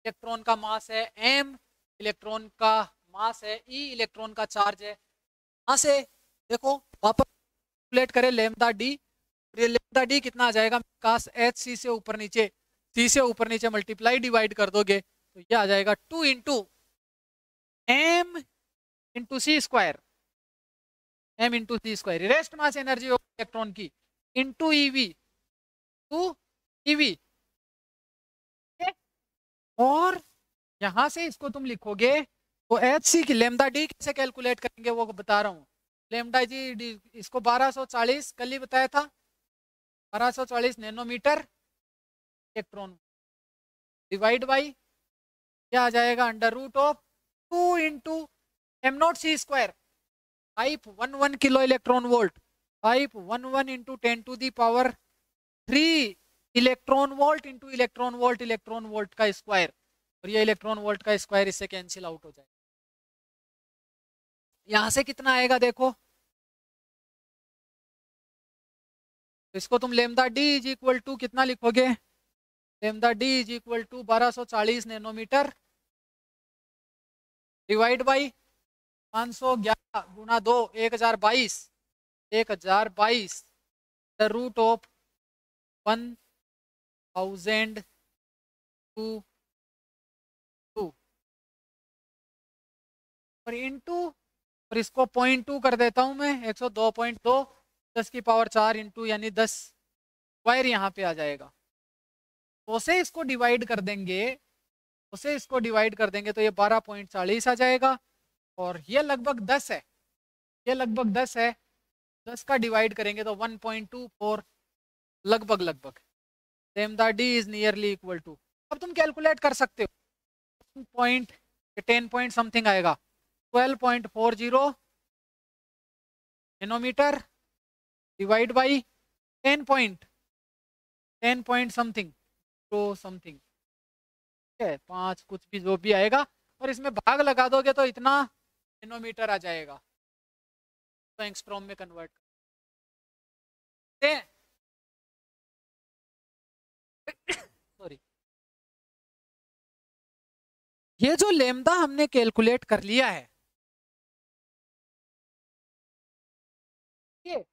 S1: इलेक्ट्रॉन का मास है, M इलेक्ट्रॉन का मास है, E इलेक्ट्रॉन का चार्ज है। यहां से देखो वापस कैलकुलेट करें लेमदा डी, लेमदा डी कितना आ जाएगा, काश HC से ऊपर नीचे, C से ऊपर नीचे मल्टीप्लाई डिवाइड कर दोगे तो ये आ जाएगा 2 into M into C square, M into C square, rest mass energy of electron की, इंटू EV टू EV। और यहां से इसको तुम लिखोगे तो HC की लेमदा डी कैसे कैलकुलेट करेंगे वो बता रहा हूँ। लेमडा जी इसको 1240 कल ही बताया था, 1240 नैनोमीटर इलेक्ट्रॉन डिवाइड बाई क्या आ जाएगा, under root of 2 into M0 C square, 511 kilo electron volt, 511 into 10 to the power 3 electron volt into electron volt, electron volt का स्क्वायर, और ये इलेक्ट्रॉन वोल्ट का स्क्वायर इससे कैंसिल आउट हो जाएगा। यहां से कितना आएगा देखो, इसको तुम lambda D is equal to कितना लिखोगे, lambda D is equal to 1240 nanometre divide by 511 गुना 2 1022, 1022 द रूट ऑफ 1000 2 और इंटू, और इसको 0.2 कर देता हूं मैं, 102.2 10 की पावर 4 इंटू यानी 10 स्क्वायर यहाँ पे आ जाएगा। उसे इसको डिवाइड कर देंगे, उसे इसको डिवाइड कर देंगे तो ये 12.40 आ जाएगा, और ये लगभग 10 है, ये लगभग 10 है, 10 का डिवाइड करेंगे तो 1.24 लगभग लगभग, lambda D is nearly equal to. अब तुम कैलकुलेट कर सकते हो 10 पॉइंट समथिंग आएगा, 12.40 nanometre divide by 10 point something तो समथिंग, ठीक है, 5 कुछ भी जो भी आएगा, और इसमें भाग लगा दोगे तो इतना नैनोमीटर आ जाएगा, तो एंगस्ट्रॉम में कन्वर्ट करते हैं। सॉरी, ये जो लेमदा हमने कैलकुलेट कर लिया है, ये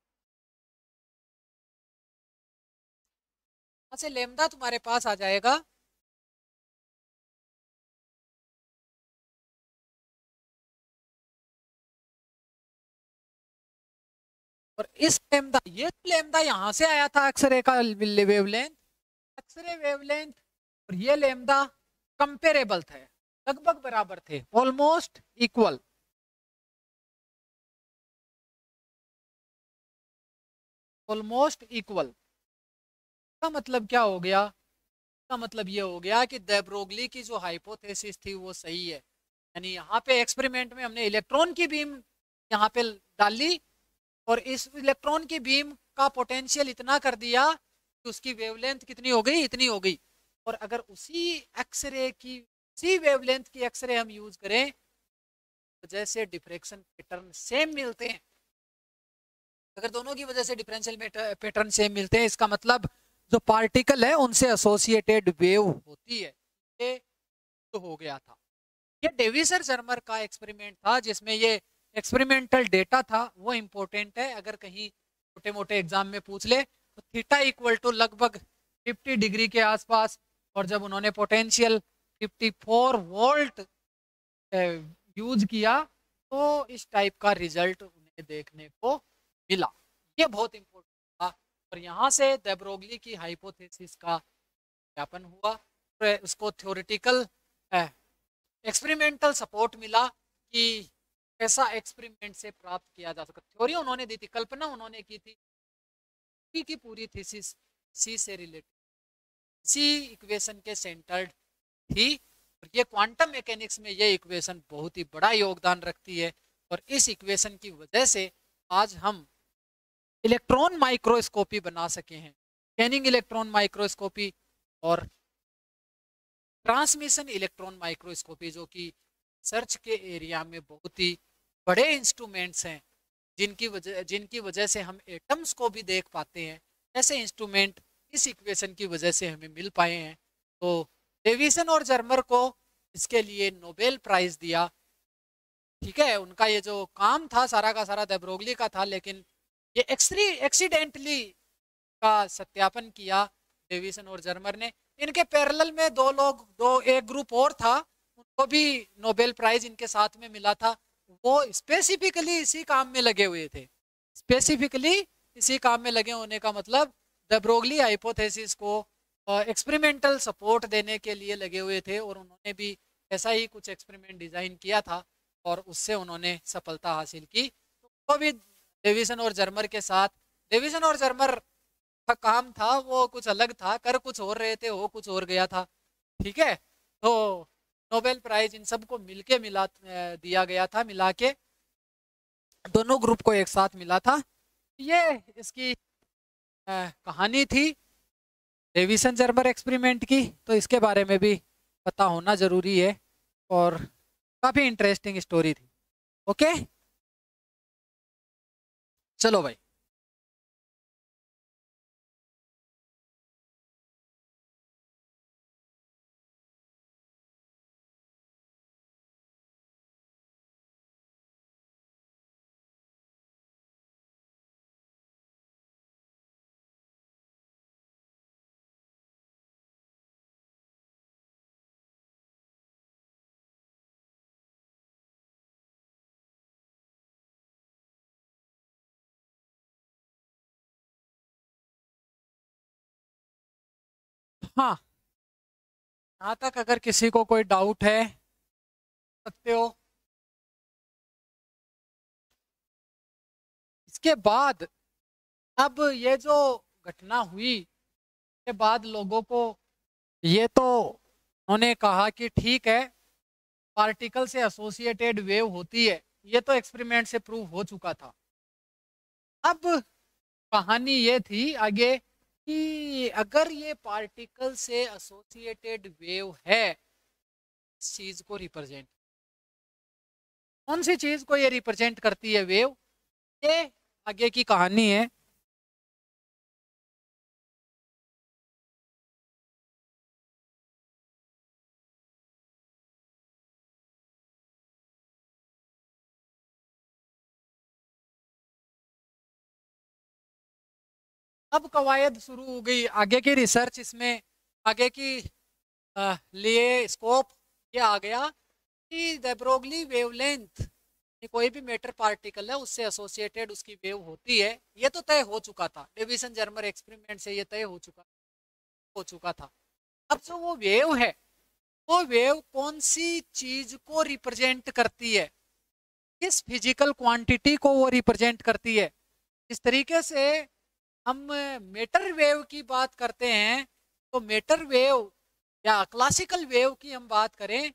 S1: से लेमदा तुम्हारे पास आ जाएगा और इस लेमदा, ये लेमदा यहां से आया था एक्सरे का वेवलेंथ, एक्सरे वेवलेंथ और ये लेमदा कंपेरेबल थे, लगभग बराबर थे, ऑलमोस्ट इक्वल। ऑलमोस्ट इक्वल का मतलब क्या हो गया? का मतलब ये हो गया कि दे ब्रोगली की जो हाइपोथेसिस थी वो सही है। यानी यहाँ पे एक्सपेरिमेंट में हमने इलेक्ट्रॉन की बीम यहाँ पे डाली और इस इलेक्ट्रॉन की बीम का पोटेंशियल इतना कर दिया कि उसकी वेवलेंथ कितनी हो गई, इतनी हो गई। और अगर उसी एक्सरे की, उसी वेवलेंथ की एक्सरे हम यूज करें तो जैसे डिफ्रेक्शन पैटर्न सेम मिलते हैं, अगर दोनों की वजह से डिफरेंशियल पैटर्न सेम मिलते हैं, इसका मतलब जो पार्टिकल है उनसे एसोसिएटेड वेव होती है। ये तो हो गया था। ये डेविसर जर्मर का एक्सपेरिमेंट था जिसमें ये एक्सपेरिमेंटल डेटा था, वो इंपॉर्टेंट है। अगर कहीं छोटे मोटे एग्जाम में पूछ ले तो थीटा इक्वल टू लगभग 50 डिग्री के आसपास, और जब उन्होंने पोटेंशियल 54 वोल्ट यूज किया तो इस टाइप का रिजल्ट उन्हें देखने को मिला। ये बहुत इंपॉर्टेंट था और यहाँ से दे ब्रोगली की हाइपोथेसिस का ज्ञापन हुआ, तो उसको थ्योरेटिकल एक्सपेरिमेंटल सपोर्ट मिला कि ऐसा एक्सपेरिमेंट से प्राप्त किया जा सकता। थ्योरी उन्होंने दी थी, कल्पना उन्होंने की थी, की पूरी थीसिस सी से रिलेटेड, सी इक्वेशन के सेंटर्ड थी। और ये क्वांटम मैकेनिक्स में ये इक्वेशन बहुत ही बड़ा योगदान रखती है और इस इक्वेशन की वजह से आज हम इलेक्ट्रॉन माइक्रोस्कोपी बना सके हैं, स्कैनिंग इलेक्ट्रॉन माइक्रोस्कोपी और ट्रांसमिशन इलेक्ट्रॉन माइक्रोस्कोपी, जो कि सर्च के एरिया में बहुत ही बड़े इंस्ट्रूमेंट्स हैं, जिनकी वजह से हम एटम्स को भी देख पाते हैं। ऐसे इंस्ट्रूमेंट इस इक्वेशन की वजह से हमें मिल पाए हैं। तो डेविसन और जर्मर को इसके लिए नोबेल प्राइज दिया। ठीक है, उनका ये जो काम था सारा का सारा दे ब्रोगली का था, लेकिन ये एक्सीडेंटली का सत्यापन किया डेविसन और जर्मर ने। इनके पैरेलल में एक ग्रुप और था, उनको भी नोबेल प्राइज इनके साथ में मिला था। वो स्पेसिफिकली इसी काम में लगे हुए थे, स्पेसिफिकली इसी काम में लगे होने का मतलब द ब्रोगली हाइपोथेसिस को एक्सपेरिमेंटल सपोर्ट देने के लिए लगे हुए थे, और उन्होंने भी ऐसा ही कुछ एक्सपेरिमेंट डिजाइन किया था और उससे उन्होंने सफलता हासिल की। तो भी डेविसन और जर्मर के साथ, डेविसन और जर्मर का काम था वो कुछ अलग था, कर कुछ और रहे थे, हो कुछ और गया था। ठीक है, तो नोबेल प्राइज इन सबको मिलके दिया गया था, मिला के दोनों ग्रुप को एक साथ मिला था। ये इसकी कहानी थी डेविसन जर्मर एक्सपेरिमेंट की, तो इसके बारे में भी पता होना जरूरी है और काफी इंटरेस्टिंग स्टोरी थी। ओके, चलो भाई। हाँ, यहाँ तक अगर किसी को कोई डाउट है सकते हो। इसके बाद अब ये जो घटना हुई के बाद लोगों को ये तो उन्होंने कहा कि ठीक है, पार्टिकल से एसोसिएटेड वेव होती है, ये तो एक्सपेरिमेंट से प्रूव हो चुका था। अब कहानी ये थी आगे कि अगर ये पार्टिकल से एसोसिएटेड वेव है, इस चीज को रिप्रेजेंट, कौन सी चीज को ये रिप्रेजेंट करती है वेव, ये आगे की कहानी है। अब कवायद शुरू हो गई, आगे की रिसर्च इसमें, आगे की लिए स्कोप ये आ गया कि द ब्रोगली वेवलेंथ, कोई भी मैटर पार्टिकल है उससे एसोसिएटेड उसकी वेव होती है, ये तो तय हो चुका था, डेविसन जर्मर एक्सपेरिमेंट से ये तय हो चुका था। अब जो वो वेव है, वो वेव कौन सी चीज को रिप्रेजेंट करती है, किस फिजिकल क्वांटिटी को वो रिप्रेजेंट करती है। इस तरीके से हम मेटर वेव की बात करते हैं, तो मेटर वेव या क्लासिकल वेव की हम बात करें,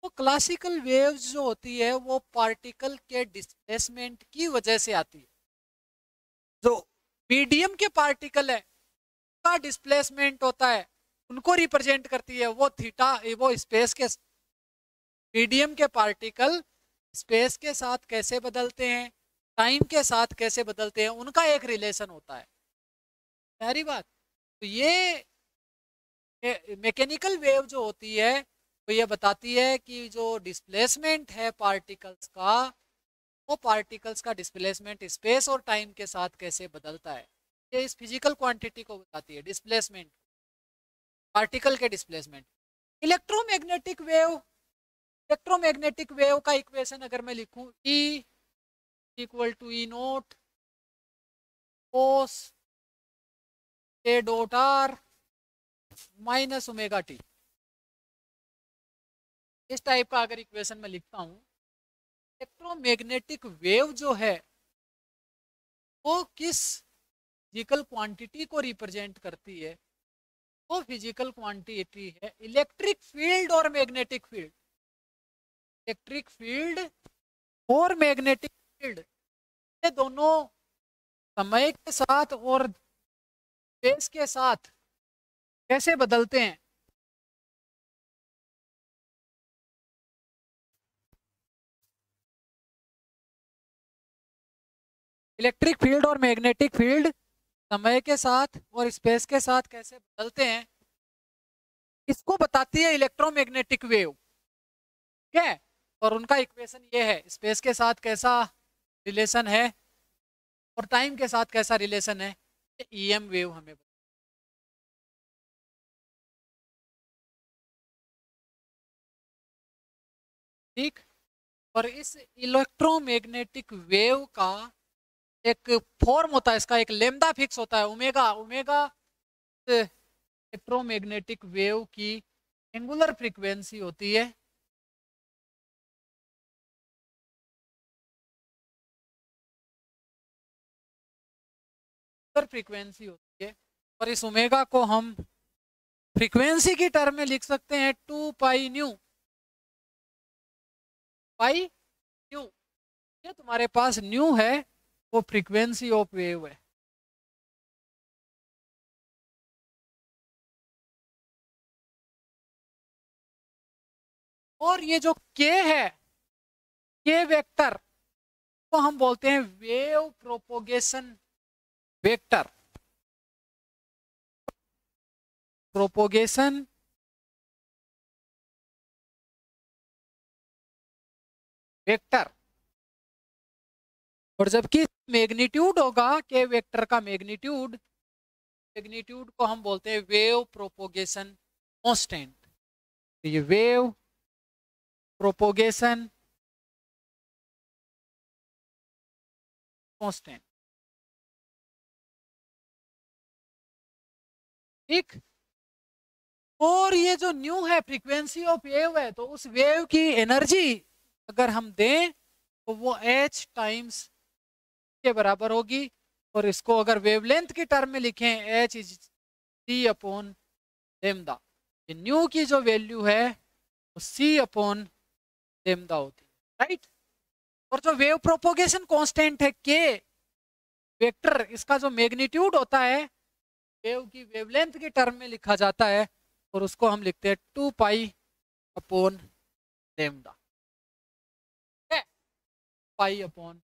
S1: तो क्लासिकल वेव्स जो होती है वो पार्टिकल के डिस्प्लेसमेंट की वजह से आती है। जो मीडियम के पार्टिकल है का डिस्प्लेसमेंट होता है, उनको रिप्रेजेंट करती है वो थीटा, वो स्पेस के, मीडियम के पार्टिकल स्पेस के साथ कैसे बदलते हैं, टाइम के साथ कैसे बदलते हैं, उनका एक रिलेशन होता है। सारी बात तो ये मैकेनिकल वेव जो होती है वो ये बताती है कि जो डिस्प्लेसमेंट है पार्टिकल्स का, वो पार्टिकल्स का डिस्प्लेसमेंट स्पेस और टाइम के साथ कैसे बदलता है। ये इस फिजिकल क्वांटिटी को बताती है, डिस्प्लेसमेंट, पार्टिकल के डिस्प्लेसमेंट। इलेक्ट्रोमैग्नेटिक वेव का इक्वेशन अगर मैं लिखूं, E equal to e nought cos a dot r minus omega t, इस टाइप का अगर इक्वेशन में लिखता हूं, इलेक्ट्रोमैग्नेटिक वेव जो है वो किस फिजिकल क्वांटिटी को रिप्रेजेंट करती है, वो फिजिकल क्वांटिटी है इलेक्ट्रिक फील्ड और मैग्नेटिक फील्ड। इलेक्ट्रिक फील्ड और मैग्नेटिक फील्ड, ये दोनों समय के साथ और स्पेस के साथ कैसे बदलते हैं। इलेक्ट्रिक फील्ड और मैग्नेटिक फील्ड समय के साथ और स्पेस के साथ कैसे बदलते हैं, इसको बताती है इलेक्ट्रोमैग्नेटिक वेव। ठीक है, और उनका इक्वेशन ये है, स्पेस के साथ कैसा रिलेशन है और टाइम के साथ कैसा रिलेशन है, ईएम वेव हमें। ठीक, और इस इलेक्ट्रोमैग्नेटिक वेव का एक फॉर्म होता है, इसका एक लेमदा फिक्स होता है, ओमेगा। ओमेगा इलेक्ट्रोमैग्नेटिक वेव की एंगुलर फ्रीक्वेंसी होती है। फ्रीक्वेंसी होती है, और इस ओमेगा को हम फ्रीक्वेंसी की टर्म में लिख सकते हैं 2 पाई न्यू, पाई न्यू। ये तुम्हारे पास न्यू है, वो फ्रीक्वेंसी ऑफ वेव है। और ये जो के है, के वेक्टर, तो हम बोलते हैं wave propagation vector. Propagation vector, और जबकि मैग्नीट्यूड होगा के वेक्टर का मैग्नीट्यूड, मैग्नीट्यूड को हम बोलते हैं वेव प्रोपोगेशन कांस्टेंट। ये वेव प्रोपोगेशन कांस्टेंट। ठीक, और ये जो न्यू है फ्रीक्वेंसी ऑफ वेव है, तो उस वेव की एनर्जी अगर हम दें तो वो h टाइम्स के बराबर होगी, और इसको अगर वेवलेंथ की टर्म में लिखें, h is c upon lambda. New की जो वैल्यू है वो c अपॉन लेमदा होती है, राइट। और जो वेव प्रोपोगेशन कांस्टेंट है के वेक्टर, इसका जो मैग्नीट्यूड होता है वेव की वेवलेंथ के टर्म में लिखा जाता है, और उसको हम लिखते हैं 2 pi upon lambda, pi upon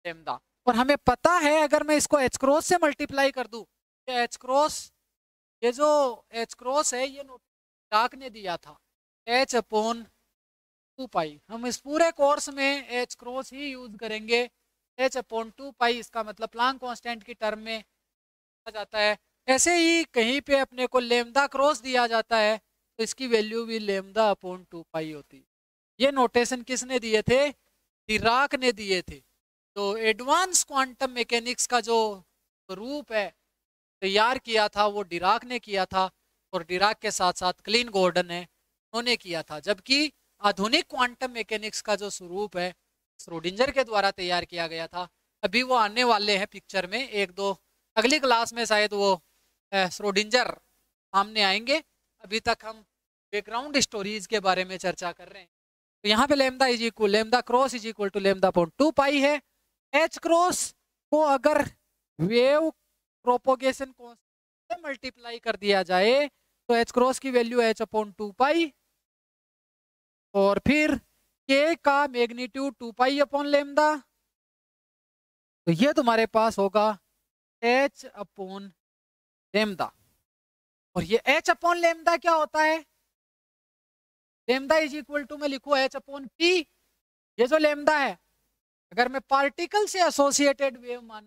S1: lambda. और हमें पता है अगर मैं इसको एच क्रॉस से मल्टीप्लाई कर दूं, एच क्रॉस, ये जो एच क्रॉस है ये डार्क ने दिया था एच अपॉन 2 पाई, हम इस पूरे कोर्स में एच क्रॉस ही यूज करेंगे। एच अपॉन 2 पाई, इसका मतलब प्लांक कांस्टेंट की टर्म में आ जाता है। ऐसे ही कहीं पे अपने को लेमदा क्रॉस दिया जाता है तो इसकी वैल्यू भी लेमदा अपॉन 2 पाई होती है। ये नोटेशन किसने दिए थे? डिराक ने दिए थे। तो एडवांस क्वांटम मैकेनिक्स का जो रूप है तैयार किया था वो डिराक ने किया था, और डिराक के साथ साथ क्लीन गॉर्डन है उन्होंने किया था। जबकि आधुनिक क्वांटम मैकेनिक्स का जो स्वरूप है श्रोडिंजर के द्वारा तैयार किया गया था। अभी वो आने वाले हैं पिक्चर में, एक दो अगली क्लास में शायद वो श्रोडिंजर सामने आएंगे। अभी तक हम बैकग्राउंड स्टोरीज के बारे में चर्चा कर रहे हैं। तो यहाँ पे lambda is equal, lambda cross is equal to lambda upon 2 pi है। एच क्रॉस को अगर वेव प्रोपोगेशन को से मल्टीप्लाई कर दिया जाए तो एच क्रॉस की वैल्यू एच अपॉन 2 पाई, और फिर के का मैग्नीट्यूड 2 पाई अपॉन लेमदा, तो ये तुम्हारे पास होगा एच अपॉन लेमदा। और ये एच अपॉन लेमदा क्या होता है? लेमदा इज इक्वल टू मैं लिखूं एच अपॉन पी। ये जो लेमदा है अगर मैं पार्टिकल से एसोसिएटेड वेव मान,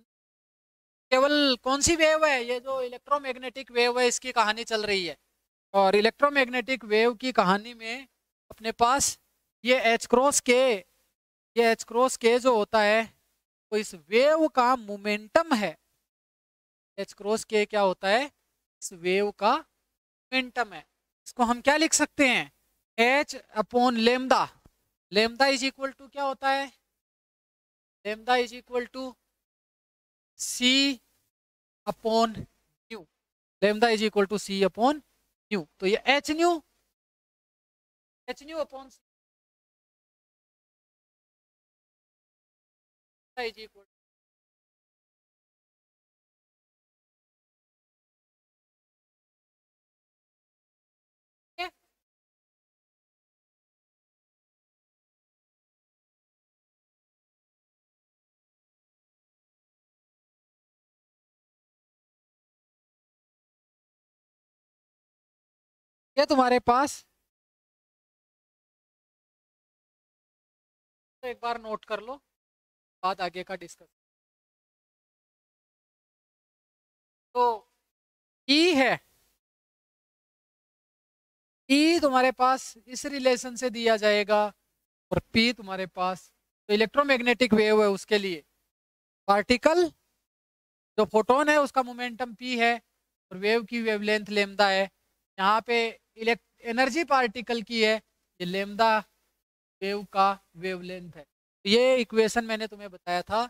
S1: केवल कौन सी वेव है? ये जो इलेक्ट्रोमैग्नेटिक वेव है इसकी कहानी चल रही है। और इलेक्ट्रोमैग्नेटिक वेव की कहानी में अपने पास ये एच क्रॉस के, ये एच क्रॉस के जो होता है वो इस वेव का मोमेंटम है। एच क्रॉस के क्या होता है? इस वेव का मोमेंटम है। इसको हम क्या लिख सकते हैं? H upon lambda. Lambda is equal to क्या होता है? Lambda is equal to c upon nu. Lambda is equal to c upon nu. तो ये h nu, h nu upon c is equal, ये तुम्हारे पास तो एक बार नोट कर लो, बाद आगे का डिस्कस। तो ई है, ई तुम्हारे पास इस रिलेशन से दिया जाएगा, और पी तुम्हारे पास तो इलेक्ट्रोमैग्नेटिक वेव है उसके लिए पार्टिकल जो फोटोन है उसका मोमेंटम पी है, और वेव की वेवलेंथ लेमदा है। यहाँ पे एनर्जी पार्टिकल की है, ये लेमदा वेव का वेवलेंथ है। ये इक्वेशन मैंने तुम्हें बताया था।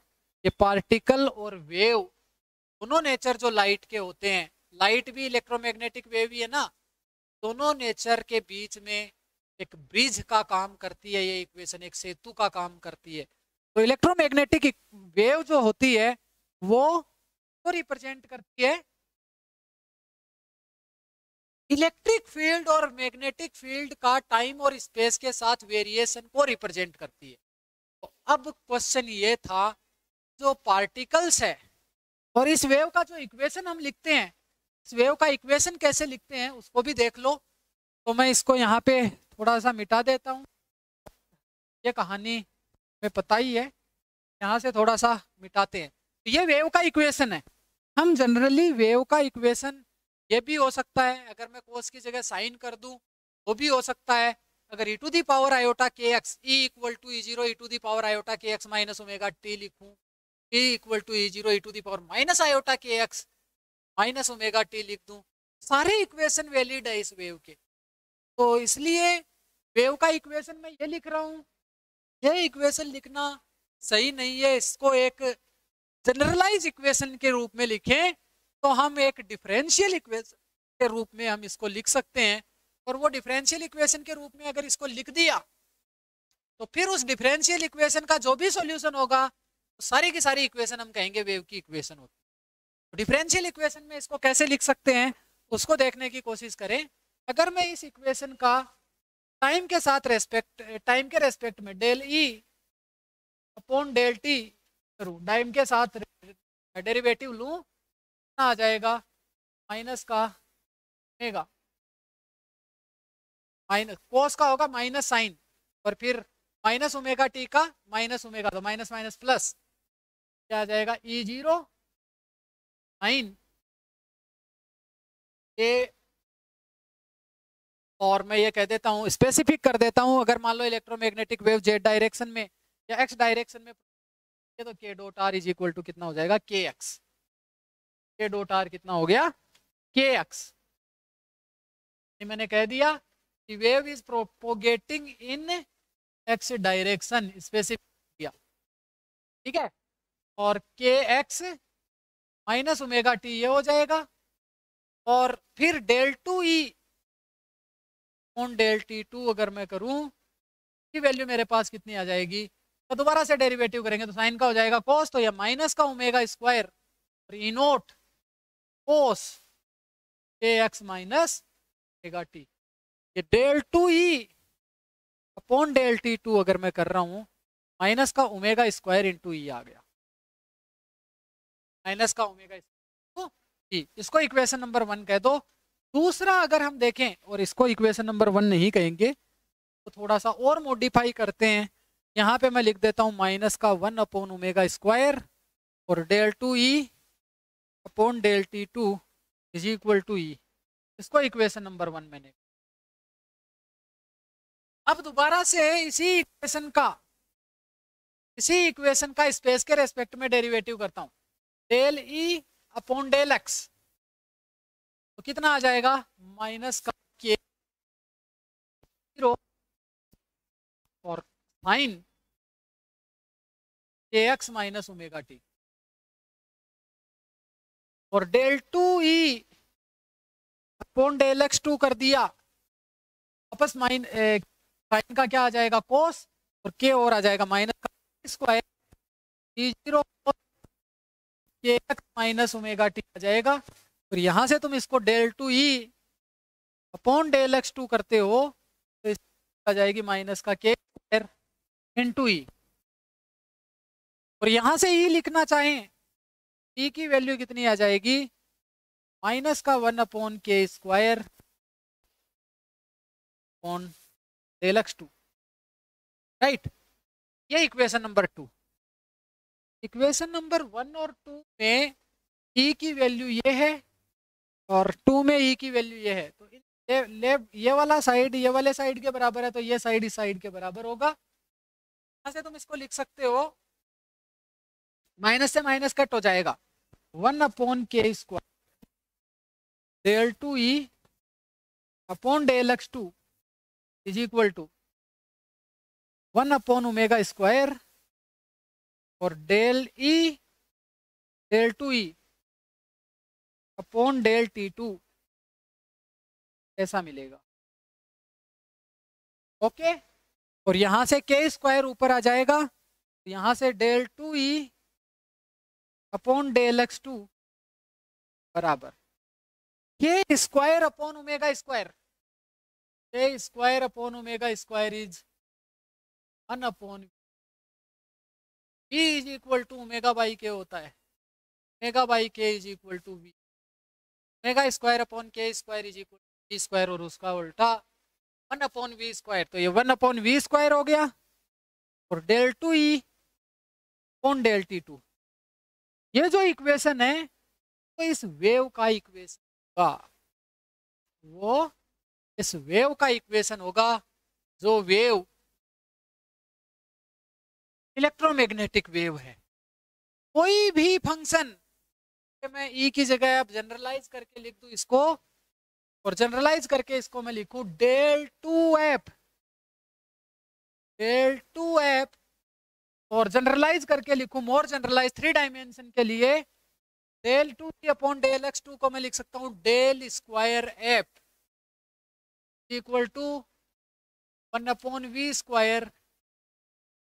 S1: ये पार्टिकल और वेव दोनों नेचर जो लाइट के होते हैं, लाइट भी इलेक्ट्रोमैग्नेटिक वेव ही है ना, दोनों नेचर के बीच में एक ब्रिज का काम करती है ये इक्वेशन, एक सेतु का काम करती है। तो इलेक्ट्रोमैग्नेटिक वेव जो होती है वो तो रिप्रेजेंट करती है इलेक्ट्रिक फील्ड और मैग्नेटिक फील्ड का टाइम और स्पेस के साथ वेरिएशन को रिप्रेजेंट करती है। तो अब क्वेश्चन ये था, जो पार्टिकल्स है और इस वेव का जो इक्वेशन हम लिखते हैं, इस वेव का इक्वेशन कैसे लिखते हैं उसको भी देख लो। तो मैं इसको यहाँ पे थोड़ा सा मिटा देता हूँ, ये कहानी में पता ही है, यहाँ से थोड़ा सा मिटाते हैं। तो ये वेव का इक्वेशन है। हम जनरली वेव का इक्वेशन ये भी हो सकता है, अगर मैं कोस की जगह साइन कर दूं वो भी हो सकता है। अगर e to the power iota K X, E equal to E zero E to the power iota K x minus omega T लिखूं, e equal to E zero E to the power minus iota K x minus omega T लिख दूं, सारे equation valid है इस wave के। तो इसलिए wave का इक्वेशन मैं ये लिख रहा हूँ, ये इक्वेशन लिखना सही नहीं है। इसको एक जनरलाइज इक्वेशन के रूप में लिखें तो हम एक डिफरेंशियल इक्वेशन के रूप में हम इसको लिख सकते हैं। और वो डिफरेंशियल इक्वेशन के रूप में अगर इसको लिख दिया तो फिर उस डिफरेंशियल इक्वेशन का जो भी सॉल्यूशन होगा तो सारी की सारी इक्वेशन हम कहेंगे वेव की इक्वेशन होती है। तो डिफरेंशियल इक्वेशन में इसको कैसे लिख सकते हैं उसको देखने की कोशिश करें। अगर मैं इस इक्वेशन का टाइम के साथ टाइम के रेस्पेक्ट में del e upon del t करूँ, टाइम के साथ डेरिवेटिव लूँ, आ जाएगा माइनस का ओमेगा, माइनस कोस का होगा माइनस साइन, और फिर माइनस ओमेगा टी का माइनस ओमेगा, तो माइनस माइनस प्लस क्या आ जाएगा ई जीरो साइन ए। और मैं ये कह देता हूँ, स्पेसिफिक कर देता हूँ, अगर मान लो इलेक्ट्रोमैग्नेटिक वेव जेड डायरेक्शन में या एक्स डायरेक्शन में तो k dot r is equal to कितना हो जाएगा के एक्स। के डॉट आर कितना हो गया के एक्स। मैंने कह दिया कि wave is propagating in x direction, specific किया, ठीक है। और के एक्स माइनस ओमेगा टी ये हो जाएगा, और फिर del two e on del T two अगर मैं करूं की वैल्यू मेरे पास कितनी आ जाएगी, तो दोबारा से डेरिवेटिव करेंगे तो साइन का हो जाएगा कोस, तो ये माइनस का ओमेगा स्क्वायर और ई nought cos k x minus omega t. ये डेल टू ई अपॉन डेल टी टू अगर मैं कर रहा हूं, माइनस का ओमेगा स्क्वायर इंटू ई आ गया, माइनस का ओमेगा स्क्वायर, इसको इक्वेशन नंबर 1 कह दो। दूसरा अगर हम देखें, और इसको इक्वेशन नंबर 1 नहीं कहेंगे तो थोड़ा सा और मॉडिफाई करते हैं। यहाँ पे मैं लिख देता हूँ माइनस का 1 अपॉन ओमेगा स्क्वायर और del two E upon del T two is equal to E, इसको इक्वेशन नंबर 1 मैंने। अब दोबारा से इसी इक्वेशन का स्पेस के रेस्पेक्ट में डेरिवेटिव करता हूँ, del e upon del x, तो कितना आ जाएगा माइनस का के जीरो और sine k x minus omega t, और डेल टू ई अपॉन डेल एक्स टू कर दिया, वापस साइन का क्या आ जाएगा कोस, और के और आ जाएगा माइनस का square e zero k x minus omega t आ जाएगा। और यहां से तुम इसको डेल टू ई अपॉन डेल एक्स टू करते हो तो आ जाएगी माइनस का के स्क्वायर इनटू ई। और यहां से ई लिखना चाहें, ई की वैल्यू कितनी आ जाएगी माइनस का 1 अपॉन के square upon del x two, right. ये इक्वेशन नंबर 2। इक्वेशन नंबर 1 और 2 में ई की वैल्यू ये है और 2 में ई की वैल्यू ये है, तो लेफ्ट ये वाला साइड ये वाले साइड के बराबर है, तो ये साइड इस साइड के बराबर होगा। यहां से तुम इसको लिख सकते हो, माइनस से माइनस कट हो जाएगा, 1 अपॉन के square del two E upon del x two is equal to 1 upon omega square और डेल टू ई अपॉन डेल टी टू, ऐसा मिलेगा, ओके। और यहां से के स्क्वायर ऊपर आ जाएगा, यहां से डेल टू ई अपॉन डेल एक्स टू बराबर K square upon omega square, K square upon omega square is 1 upon V is equal to omega by K होता है, omega by K is equal to V, omega square upon के square is equal to V square, और उसका उल्टा 1 upon v square, तो ये 1 upon v square हो गया, और डेल टू ई अपॉन डेल टी टू। ये जो इक्वेशन है तो इस वेव का इक्वेशन होगा, वो इस वेव का इक्वेशन होगा, जो वेव इलेक्ट्रोमैग्नेटिक वेव है। कोई भी फंक्शन मैं ई की जगह अब जनरलाइज करके लिख दूं इसको, और जनरलाइज करके इसको मैं लिखूं डेल टू एफ, और जनरलाइज करके लिखूं मोर जनरलाइज 3 डायमेंशन के लिए del two upon del x two को मैं लिख सकता हूं del square f equal to 1 upon v square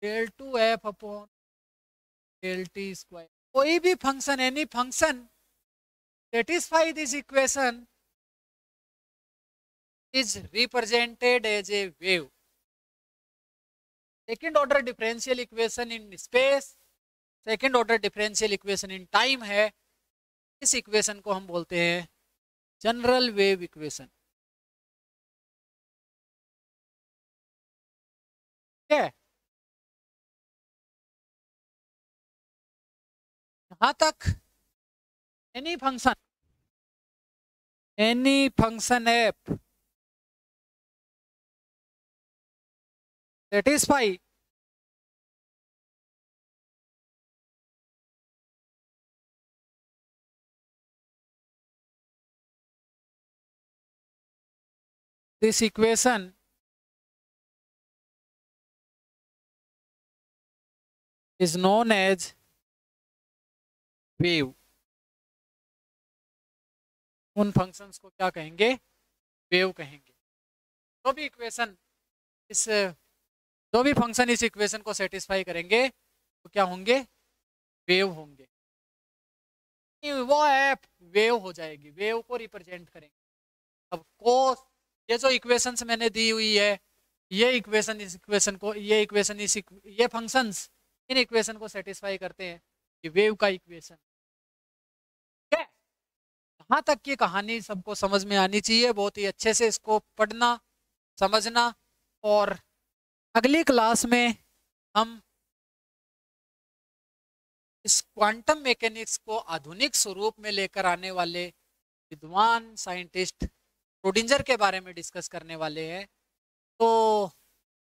S1: del two f upon del t square. कोई भी function, any function satisfy this equation is represented as a wave. Second order differential equation in space, second order differential equation in time है। इस equation को हम बोलते हैं general wave equation. ठीक है, यहां तक any function F satisfy this equation is known as wave। उन फंक्शंस को क्या कहेंगे? वेव कहेंगे। जो भी इक्वेशन इस जो भी फंक्शन इस इक्वेशन को सेटिस्फाई करेंगे तो क्या होंगे? वेव होंगे। वो एफ वेव हो जाएगी, वेव को रिप्रेजेंट करेंगे। अब कोस, ये जो इक्वेशंस मैंने दी हुई है, ये इक्वेशन इस इक्वेशन को, ये इक्वेशन इस ये फंक्शंस इन इक्वेशन को सेटिस्फाई करते हैं। ये वेव का इक्वेशन है। यहाँ तक की कहानी सबको समझ में आनी चाहिए, बहुत ही अच्छे से इसको पढ़ना समझना। और अगली क्लास में हम इस क्वांटम मैकेनिक्स को आधुनिक स्वरूप में लेकर आने वाले विद्वान साइंटिस्ट श्रोडिंजर के बारे में डिस्कस करने वाले हैं। तो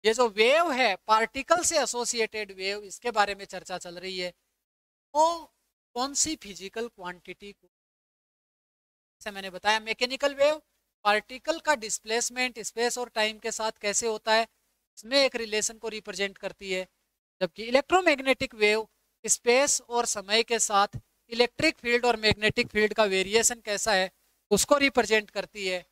S1: ये जो वेव है, पार्टिकल से एसोसिएटेड वेव, इसके बारे में चर्चा चल रही है। वो कौन सी फिजिकल क्वांटिटी को, जैसे मैंने बताया मैकेनिकल वेव पार्टिकल का डिस्प्लेसमेंट स्पेस और टाइम के साथ कैसे होता है, इसमें एक रिलेशन को रिप्रेजेंट करती है। जबकि इलेक्ट्रोमैग्नेटिक वेव स्पेस और समय के साथ इलेक्ट्रिक फील्ड और मैग्नेटिक फील्ड का वेरिएशन कैसा है उसको रिप्रेजेंट करती है।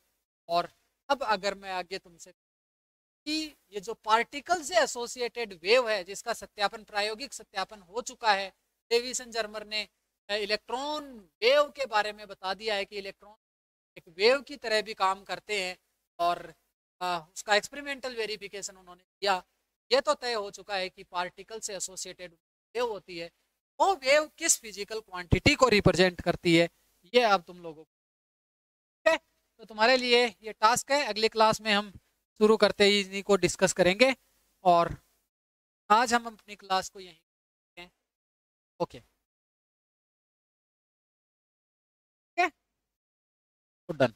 S1: और अब अगर मैं आगे तुमसे कि ये जो पार्टिकल से एसोसिएटेड वेव है, जिसका सत्यापन, प्रायोगिक सत्यापन हो चुका है, डेविसन जर्मर ने इलेक्ट्रॉन वेव के बारे में बता दिया है कि इलेक्ट्रॉन एक वेव की तरह भी काम करते हैं। और उसका एक्सपेरिमेंटल वेरिफिकेशन उन्होंने किया। ये तो तय हो चुका है कि पार्टिकल से एसोसिएटेड वेव होती है। वो वेव किस फिजिकल क्वांटिटी को रिप्रेजेंट करती है, ये अब तुम लोगों को, ठीक है? तो तुम्हारे लिए ये टास्क है। अगली क्लास में हम शुरू करते ही इन्हीं को डिस्कस करेंगे। और आज हम अपनी क्लास को यहीं, ओके, ठीक है, डन।